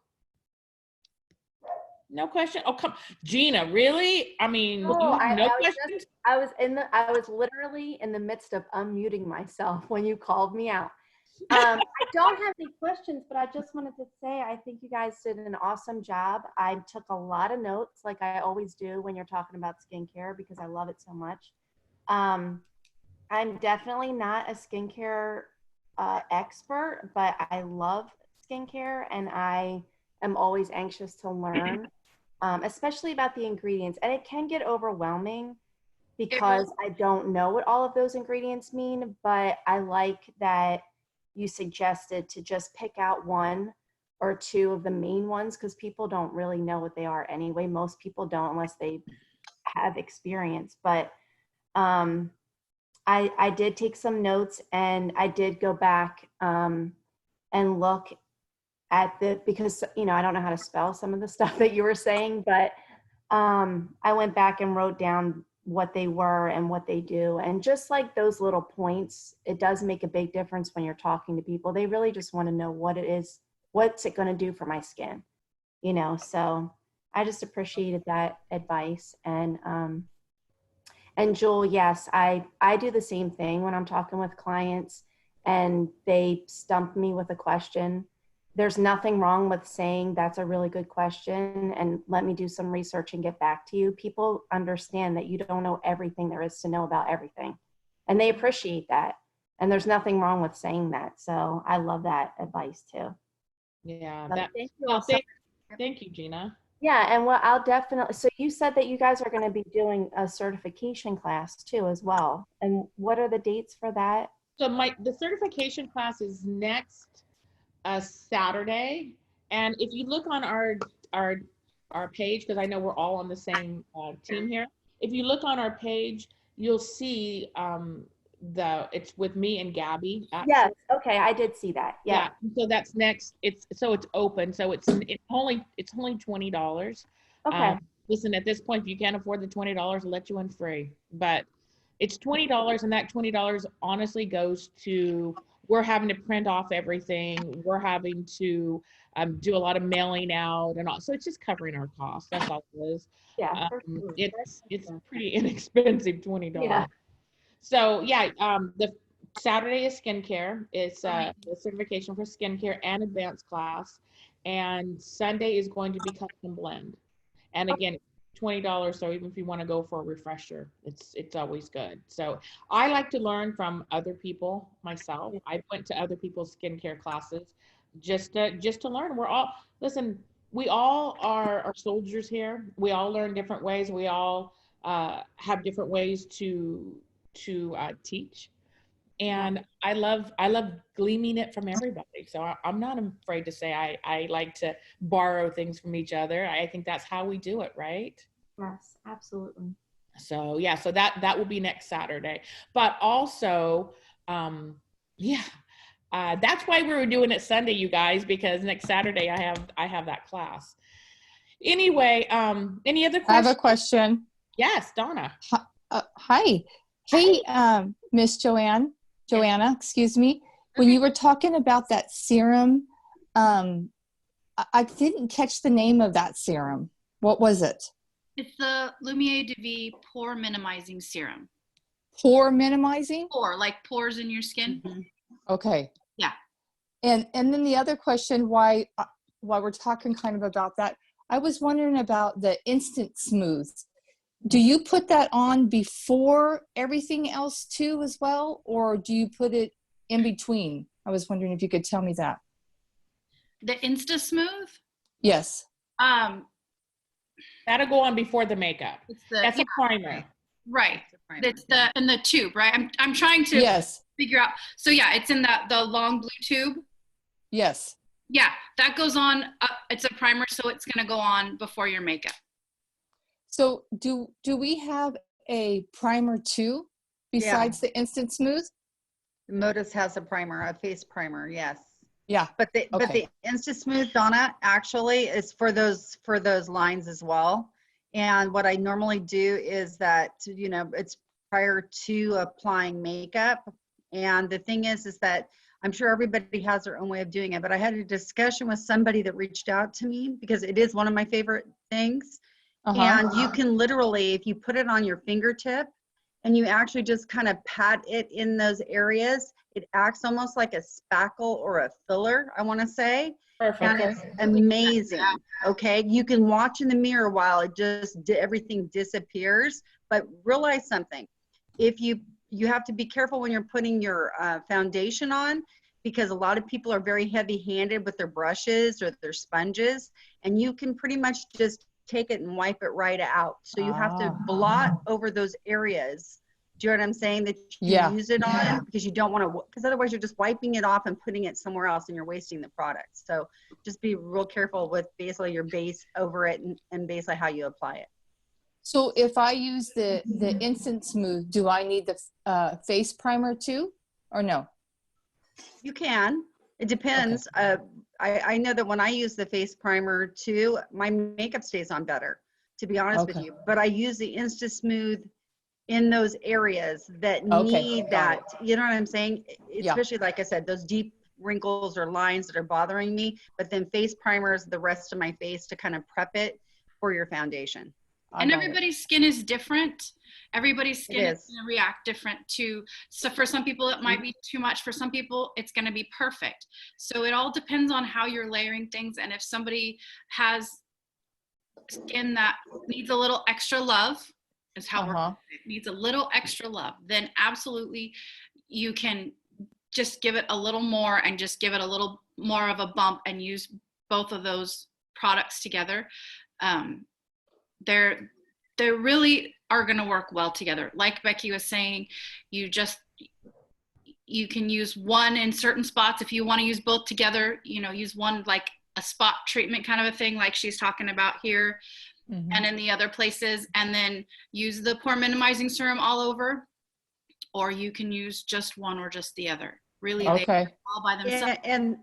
No question? Oh, come, Gina, really? I mean, No, you have no I was questions? I was literally in the midst of unmuting myself when you called me out. I don't have any questions, but I just wanted to say I think you guys did an awesome job. I took a lot of notes, like I always do when you're talking about skincare, because I love it so much. I'm definitely not a skincare expert, but I love skincare, and I am always anxious to learn, especially about the ingredients. And it can get overwhelming because I don't know what all of those ingredients mean, but I like that you suggested to just pick out one or two of the main ones, because people don't really know what they are anyway. Most people don't unless they have experience. But I did take some notes, and I did go back and look at because, you know, I don't know how to spell some of the stuff that you were saying, but I went back and wrote down what they were and what they do. And just like those little points, it does make a big difference when you're talking to people. They really just want to know what it is, what's it going to do for my skin, you know? So I just appreciated that advice. And Jewel, yes, I do the same thing when I'm talking with clients and they stump me with a question. There's nothing wrong with saying that's a really good question and let me do some research and get back to you. People understand that you don't know everything there is to know about everything, and they appreciate that. And there's nothing wrong with saying that. So I love that advice too. Yeah. So That, thank you well, all so thank you, Gina. Yeah, and what I'll definitely, so you said that you guys are going to be doing a certification class too as well. And what are the dates for that? So the certification class is next Saturday. And if you look on our page, because I know we're all on the same team here. If you look on our page, you'll see it's with me and Gabby. Actually. Yes. Okay. I did see that. Yeah. So that's next. It's open. So it's only $20. Okay. Listen, at this point, if you can't afford the $20, I'll let you in free. But it's $20, and that $20 honestly goes to, we're having to print off everything. We're having to do a lot of mailing out and all. So it's just covering our costs. That's all it is. Yeah. It's pretty inexpensive, $20. Yeah. So yeah, the Saturday is skincare. It's the certification for skincare and advanced class. And Sunday is going to be custom blend. And again, $20. So even if you want to go for a refresher, it's always good. So I like to learn from other people myself. I went to other people's skincare classes just to learn. We all are soldiers here. We all learn different ways. We all have different ways to teach. And I love gleaming it from everybody. So I'm not afraid to say I like to borrow things from each other. I think that's how we do it, right? Yes, absolutely. So yeah, so that will be next Saturday. But also, that's why we were doing it Sunday, you guys, because next Saturday I have that class. Anyway, any other questions? I have a question. Yes, Donna. Hi. Hey, Miss Joanna, excuse me. When you were talking about that serum, I didn't catch the name of that serum. What was it? It's the Lumiere de Vie pore minimizing serum. Pore minimizing? Pore, like pores in your skin. Mm-hmm. Okay. Yeah. And then the other question, why we're talking kind of about that, I was wondering about the Instant Smooth. Do you put that on before everything else too as well, or do you put it in between? I was wondering if you could tell me that. The Insta Smooth? Yes. That'll go on before the makeup. That's a primer. Right. It's in the tube, right? I'm trying to figure out. So yeah, it's in the long blue tube. Yes. Yeah, that goes on. It's a primer, so it's going to go on before your makeup. So do we have a primer too, besides the Instant Smooth? Modus has a primer, a face primer, yes. Yeah. But the Insta Smooth, Donna, actually is for those lines as well. And what I normally do is that, you know, it's prior to applying makeup. And the thing is that I'm sure everybody has their own way of doing it, but I had a discussion with somebody that reached out to me because it is one of my favorite things. And you can literally, if you put it on your fingertip and you actually just kind of pat it in those areas, it acts almost like a spackle or a filler, I want to say. Perfect. And it's amazing. Okay. You can watch in the mirror while it just, everything disappears. But realize something. If you have to be careful when you're putting your foundation on, because a lot of people are very heavy handed with their brushes or their sponges, and you can pretty much just take it and wipe it right out. So you have to blot over those areas. Do you know what I'm saying? That you use it on, because you don't want to, because otherwise you're just wiping it off and putting it somewhere else and you're wasting the product. So just be real careful with basically your base over it and basically how you apply it. So if I use the Instant Smooth, do I need the face primer too, or no? You can. It depends. Okay. I know that when I use the face primer too, my makeup stays on better, to be honest with you. But I use the Insta Smooth in those areas that need that. You know what I'm saying? Especially, like I said, those deep wrinkles or lines that are bothering me. But then face primer is the rest of my face to kind of prep it for your foundation. And everybody's skin is different. Everybody's skin is going to react different to, so for some people it might be too much. For some people it's going to be perfect. So it all depends on how you're layering things. And if somebody has skin that needs a little extra love, is how it needs a little extra love, then absolutely you can just give it a little more and just give it a little more of a bump and use both of those products together. They really are going to work well together. Like Becky was saying, you can use one in certain spots. If you want to use both together, use one like a spot treatment kind of a thing, like she's talking about here, and in the other places, and then use the pore minimizing serum all over, or you can use just one or just the other. Really, they work all by themselves. And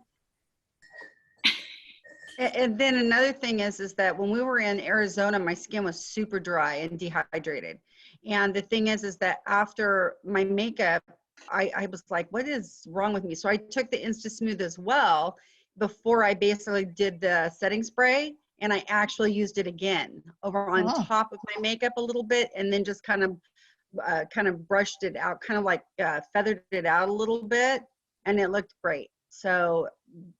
then another thing is that when we were in Arizona, my skin was super dry and dehydrated. And the thing is that after my makeup, I was like, what is wrong with me? So I took the Insta Smooth as well before I basically did the setting spray. And I actually used it again over on top of my makeup a little bit, and then just kind of brushed it out, kind of like feathered it out a little bit, and it looked great. So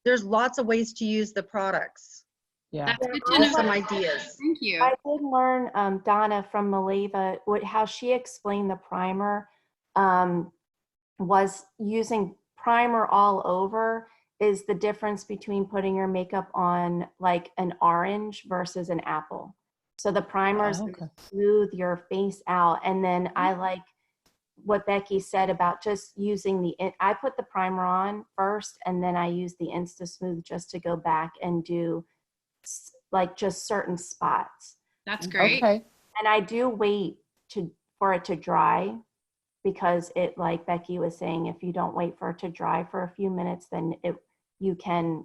there's lots of ways to use the products. That's good to know. Some ideas. Thank you. I did learn, Donna from Maleva, how she explained the primer was using primer all over is the difference between putting your makeup on like an orange versus an apple. So the primer is smooth your face out. And then I like what Becky said about just using I put the primer on first, and then I use the Insta Smooth just to go back and do like just certain spots. That's great. Okay. And I do wait for it to dry, because it, like Becky was saying, if you don't wait for it to dry for a few minutes, then you can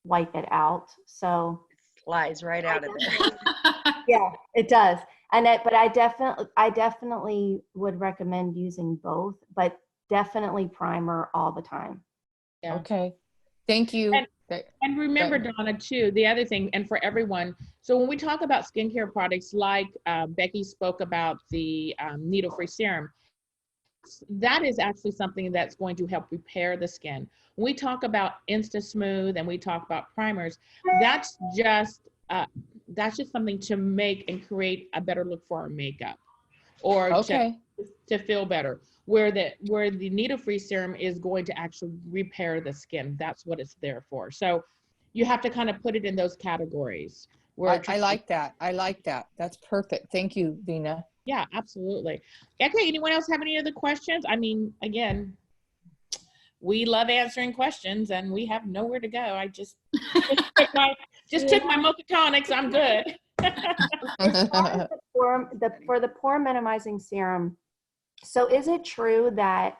wipe it out. So it flies right out of there. Yeah, it does. But I definitely would recommend using both, but definitely primer all the time. Yeah. Okay. Thank you. And remember, Donna, too, the other thing, and for everyone, so when we talk about skincare products, like Becky spoke about the needle-free serum, that is actually something that's going to help repair the skin. When we talk about Insta Smooth and we talk about primers, that's just something to make and create a better look for our makeup, or to feel better. Where the needle-free serum is going to actually repair the skin. That's what it's there for. So you have to kind of put it in those categories. I like that. I like that. That's perfect. Thank you, Vena. Yeah, absolutely. Okay, anyone else have any other questions? I mean, again, we love answering questions and we have nowhere to go. I just took my mocha tonics. I'm good. For the pore minimizing serum, so is it true that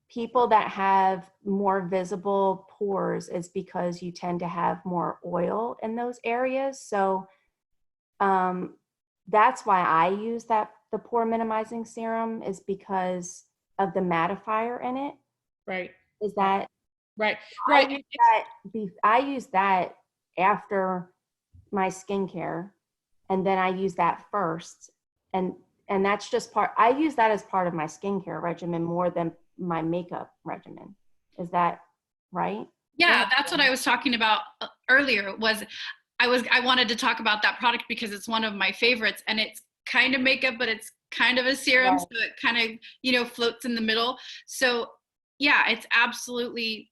people that have more visible pores is because you tend to have more oil in those areas? So that's why I use that the pore minimizing serum is because of the mattifier in it. Right. Is that right? I use that after my skincare, and then I use that first, and that's just I use that as part of my skincare regimen more than my makeup regimen. Is that right? Yeah, that's what I was talking about earlier. I wanted to talk about that product because it's one of my favorites, and it's kind of makeup, but it's kind of a serum, Right. so it kind of, you know, floats in the middle. So yeah, it's absolutely,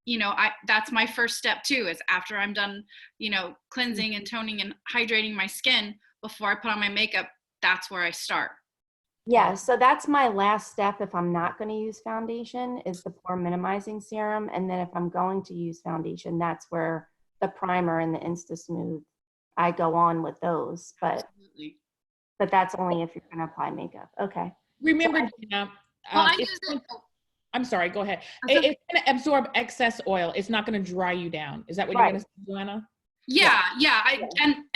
you know, that's my first step too, is after I'm done, you know, cleansing and toning and hydrating my skin before I put on my makeup, that's where I start. Yeah, so that's my last step if I'm not going to use foundation, is the pore minimizing serum. And then if I'm going to use foundation, that's where the primer and the Insta Smooth, I go on with those. But that's only if you're going to apply makeup. Okay. Remember, So Gina, Well, I use it. I'm sorry, go ahead. It's going to absorb excess oil. It's not going to dry you down. Is that what you're going to say, Joanna? Yeah.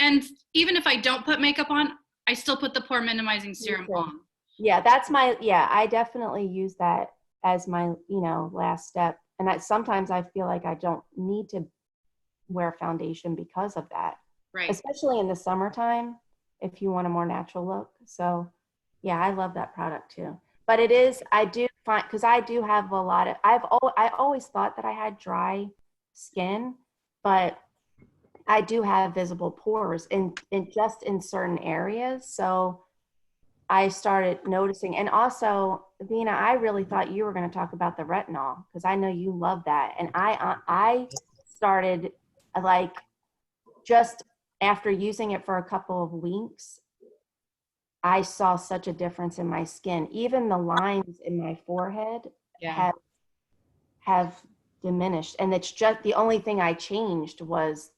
And even if I don't put makeup on, I still put the pore minimizing serum on. Yeah, I definitely use that as my, you know, last step. And sometimes I feel like I don't need to wear foundation because of that. Right. Especially in the summertime, if you want a more natural look. So yeah, I love that product too. But it is, I do find, because I do have a lot of, I always thought that I had dry skin, but I do have visible pores in just in certain areas. So I started noticing, and also, Vena, I really thought you were going to talk about the retinol because I know you love that. And I started like just after using it for a couple of weeks, I saw such a difference in my skin. Even the lines in my forehead have diminished. And it's just the only thing I changed was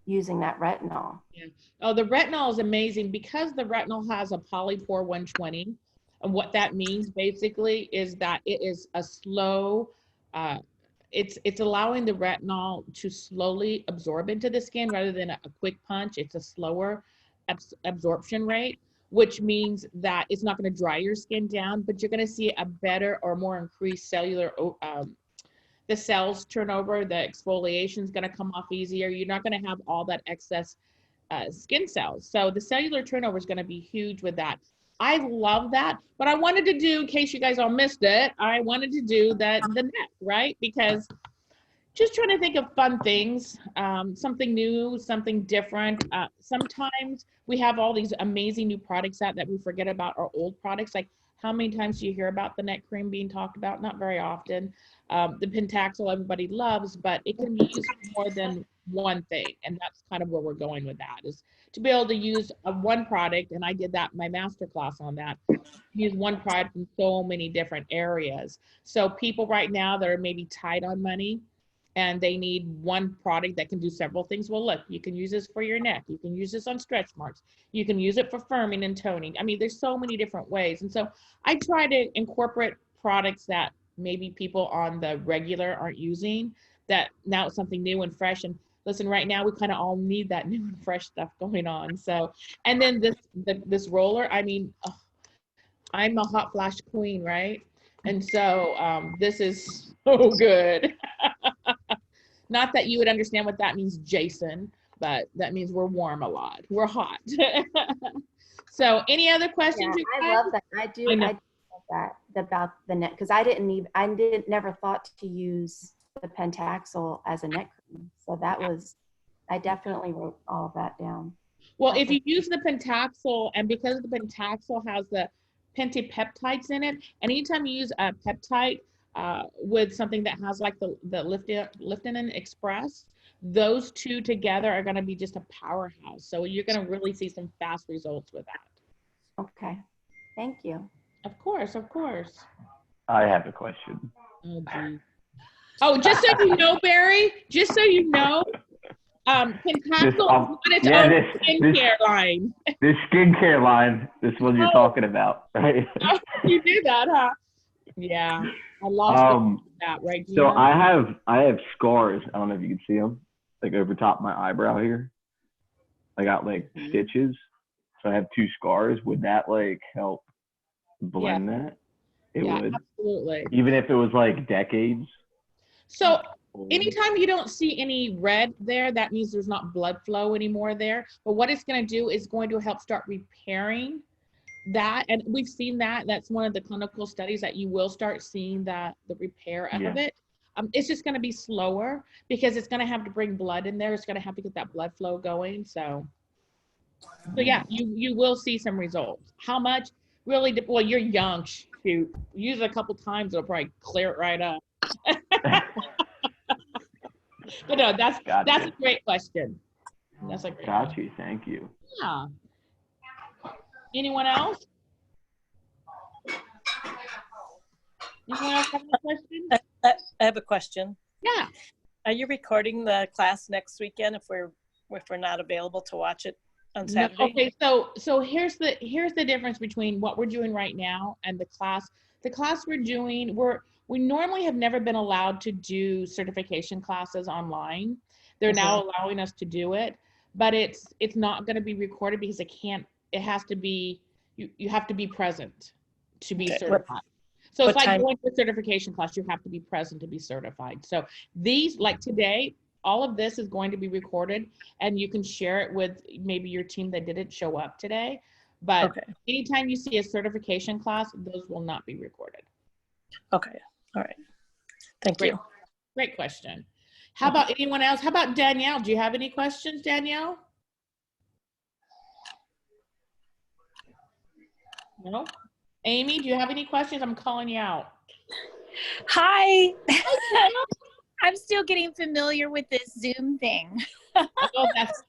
using that retinol. Yeah. Oh, the retinol is amazing because the retinol has a polypore 120. And what that means basically is that it is a slow, it's allowing the retinol to slowly absorb into the skin rather than a quick punch. It's a slower absorption rate, which means that it's not going to dry your skin down, but you're going to see a better or more increased cellular the cells turnover, the exfoliation is going to come off easier. You're not going to have all that excess skin cells. So the cellular turnover is going to be huge with that. I love that. But I wanted to do, in case you guys all missed it, I wanted to do the neck, right? Because just trying to think of fun things, something new, something different. Sometimes we have all these amazing new products out that we forget about our old products. Like, how many times do you hear about the neck cream being talked about? Not very often. The Pentaxel everybody loves, but it can be used for more than one thing. And that's kind of where we're going with that, is to be able to use one product. And I did that, my masterclass on that, use one product in so many different areas. So people right now that are maybe tight on money and they need one product that can do several things. Well, look, you can use this for your neck. You can use this on stretch marks. You can use it for firming and toning. I mean, there's so many different ways. And so I try to incorporate products that maybe people on the regular aren't using, that now it's something new and fresh. And listen, right now we kind of all need that new and fresh stuff going on. So, and then this roller, I mean, I'm a hot flash queen, right? And so this is so good. Not that you would understand what that means, Jason, but that means we're warm a lot. We're hot. So any other questions? Yeah, I love that. I do love that about the neck, because I never thought to use the Pentaxel as a neck cream. So that was, I definitely wrote all of that down. Well, if you use the Pentaxel, and because the Pentaxel has the pentapeptides in it, anytime you use a peptide with something that has like the Leptin Express, those two together are going to be just a powerhouse. So you're going to really see some fast results with that. Okay. Thank you. Of course, of course. I have a question. Oh, geez. Oh, just so you know, Barry, just so you know, Pentaxel is not its own skincare line. This skincare line, this is what you're talking about, right? Oh, you knew that, huh? Yeah, I lost that, right? Gina? So I have scars. I don't know if you can see them, like over top my eyebrow here. I got like stitches. So I have 2 scars. Would that like help blend that? It would. Absolutely. Even if it was like decades. So anytime you don't see any red there, that means there's not blood flow anymore there. But what it's going to do is going to help start repairing that. And we've seen that. That's one of the clinical studies that you will start seeing that the repair of it. It's just going to be slower because it's going to have to bring blood in there. It's going to have to get that blood flow going. So yeah, you will see some results. How much? Really? Well, you're young. Shoot, use it a couple times, it'll probably clear it right up. But no, that's a great question. That's a great Got you. Thank you. Yeah. Anyone else? Anyone else have a question? I have a question. Yeah. Are you recording the class next weekend if we're not available to watch it on Saturday? No, okay, so here's the difference between what we're doing right now and the class. The class we're doing, we normally have never been allowed to do certification classes online. They're now allowing us to do it, but it's not going to be recorded because it has to be, you have to be present to be certified. So it's like going to a certification class, you have to be present to be certified. So these, like today, all of this is going to be recorded and you can share it with maybe your team that didn't show up today. But anytime you see a certification class, those will not be recorded. Okay. All right. Thank you. Great question. How about anyone else? How about Danielle? Do you have any questions, Danielle? No? Amy, do you have any questions? I'm calling you out. Hi. I'm still getting familiar with this Zoom thing. Oh, that's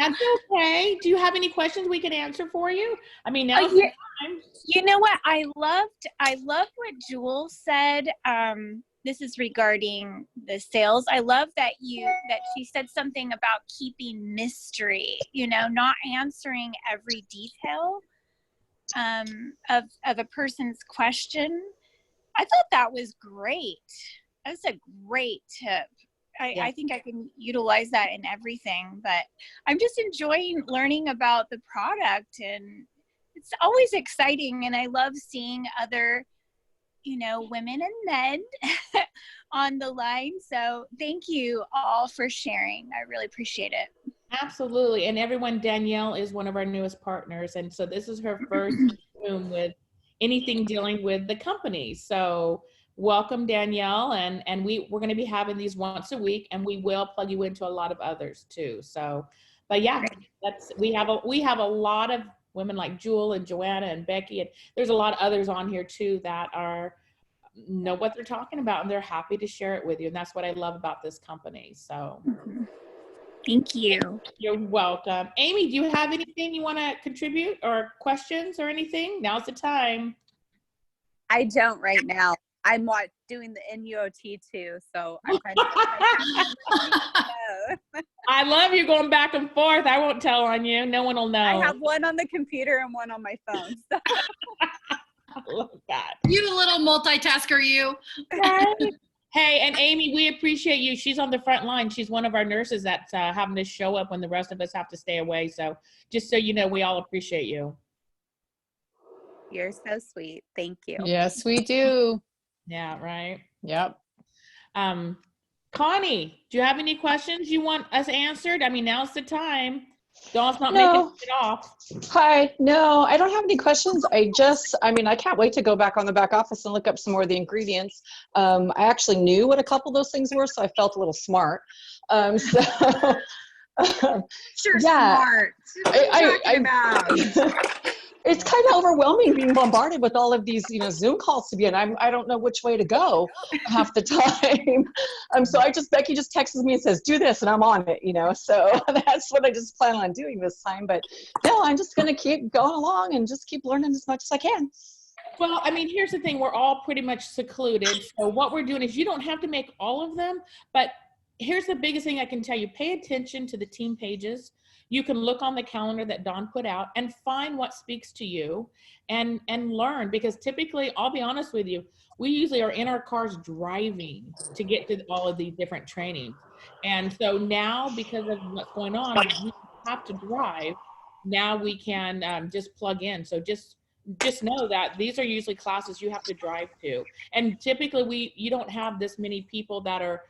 okay. Do you have any questions we can answer for you? I mean, now's the time. You know what? I loved what Jewel said. This is regarding the sales. I love that she said something about keeping mystery, not answering every detail of a person's question. I thought that was great. That's a great tip. I think I can utilize that in everything, but I'm just enjoying learning about the product, and it's always exciting. And I love seeing other, women and men on the line. So thank you all for sharing. I really appreciate it. Absolutely. And everyone, Danielle is one of our newest partners. And so this is her first Zoom with anything dealing with the company. So welcome, Danielle, and we're going to be having these once a week, and we will plug you into a lot of others too. So, but yeah, we have a lot of women like Jewel and Joanna and Becky, and there's a lot of others on here too that know what they're talking about, and they're happy to share it with you. And that's what I love about this company. So, thank you. You're welcome. Amy, do you have anything you want to contribute or questions or anything? Now's the time. I don't right now. I'm doing the NUOT too, so I'm kind of. I love you going back and forth. I won't tell on you. No one will know. I have one on the computer and one on my phone. So. I love that. You little multitasker, you. Hey, and Amy, we appreciate you. She's on the front line. She's one of our nurses that's having to show up when the rest of us have to stay away. So just so you know, we all appreciate you. You're so sweet. Thank you. Yes, we do. Yeah, right. Yep. Connie, do you have any questions you want us answered? I mean, now's the time. Dawn's not making it off. Hi. No, I don't have any questions. I can't wait to go back on the back office and look up some more of the ingredients. I actually knew what a couple of those things were, so I felt a little smart. Sure, smart. What are you talking about? It's kind of overwhelming being bombarded with all of these, Zoom calls to be in. I don't know which way to go half the time. Becky just texts me and says, do this, and I'm on it, so that's what I just plan on doing this time. But no, I'm just going to keep going along and just keep learning as much as I can. Well, I mean, here's the thing. We're all pretty much secluded. So what we're doing is you don't have to make all of them, but here's the biggest thing I can tell you. Pay attention to the team pages. You can look on the calendar that Dawn put out and find what speaks to you and learn, because typically, I'll be honest with you, we usually are in our cars driving to get to all of these different trainings. And so now, because of what's going on, we have to drive now we can just plug in. So just know that these are usually classes you have to drive to. And typically you don't have this many people that are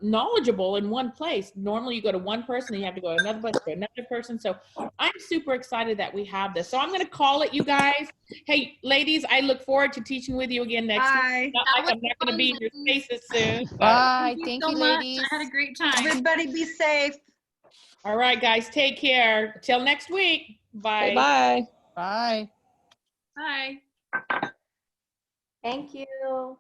knowledgeable in one place. Normally you go to one person, and you have to go to another place, to another person. So I'm super excited that we have this. So I'm going to call it, you guys. Hey, ladies, I look forward to teaching with you again next week. Not like I'm not going to be in your faces soon. Bye. Thank so you, much. ladies. I had a great time. Everybody be safe. All right, guys, take care. Till next week. Bye. Bye. Bye. Bye. Thank you.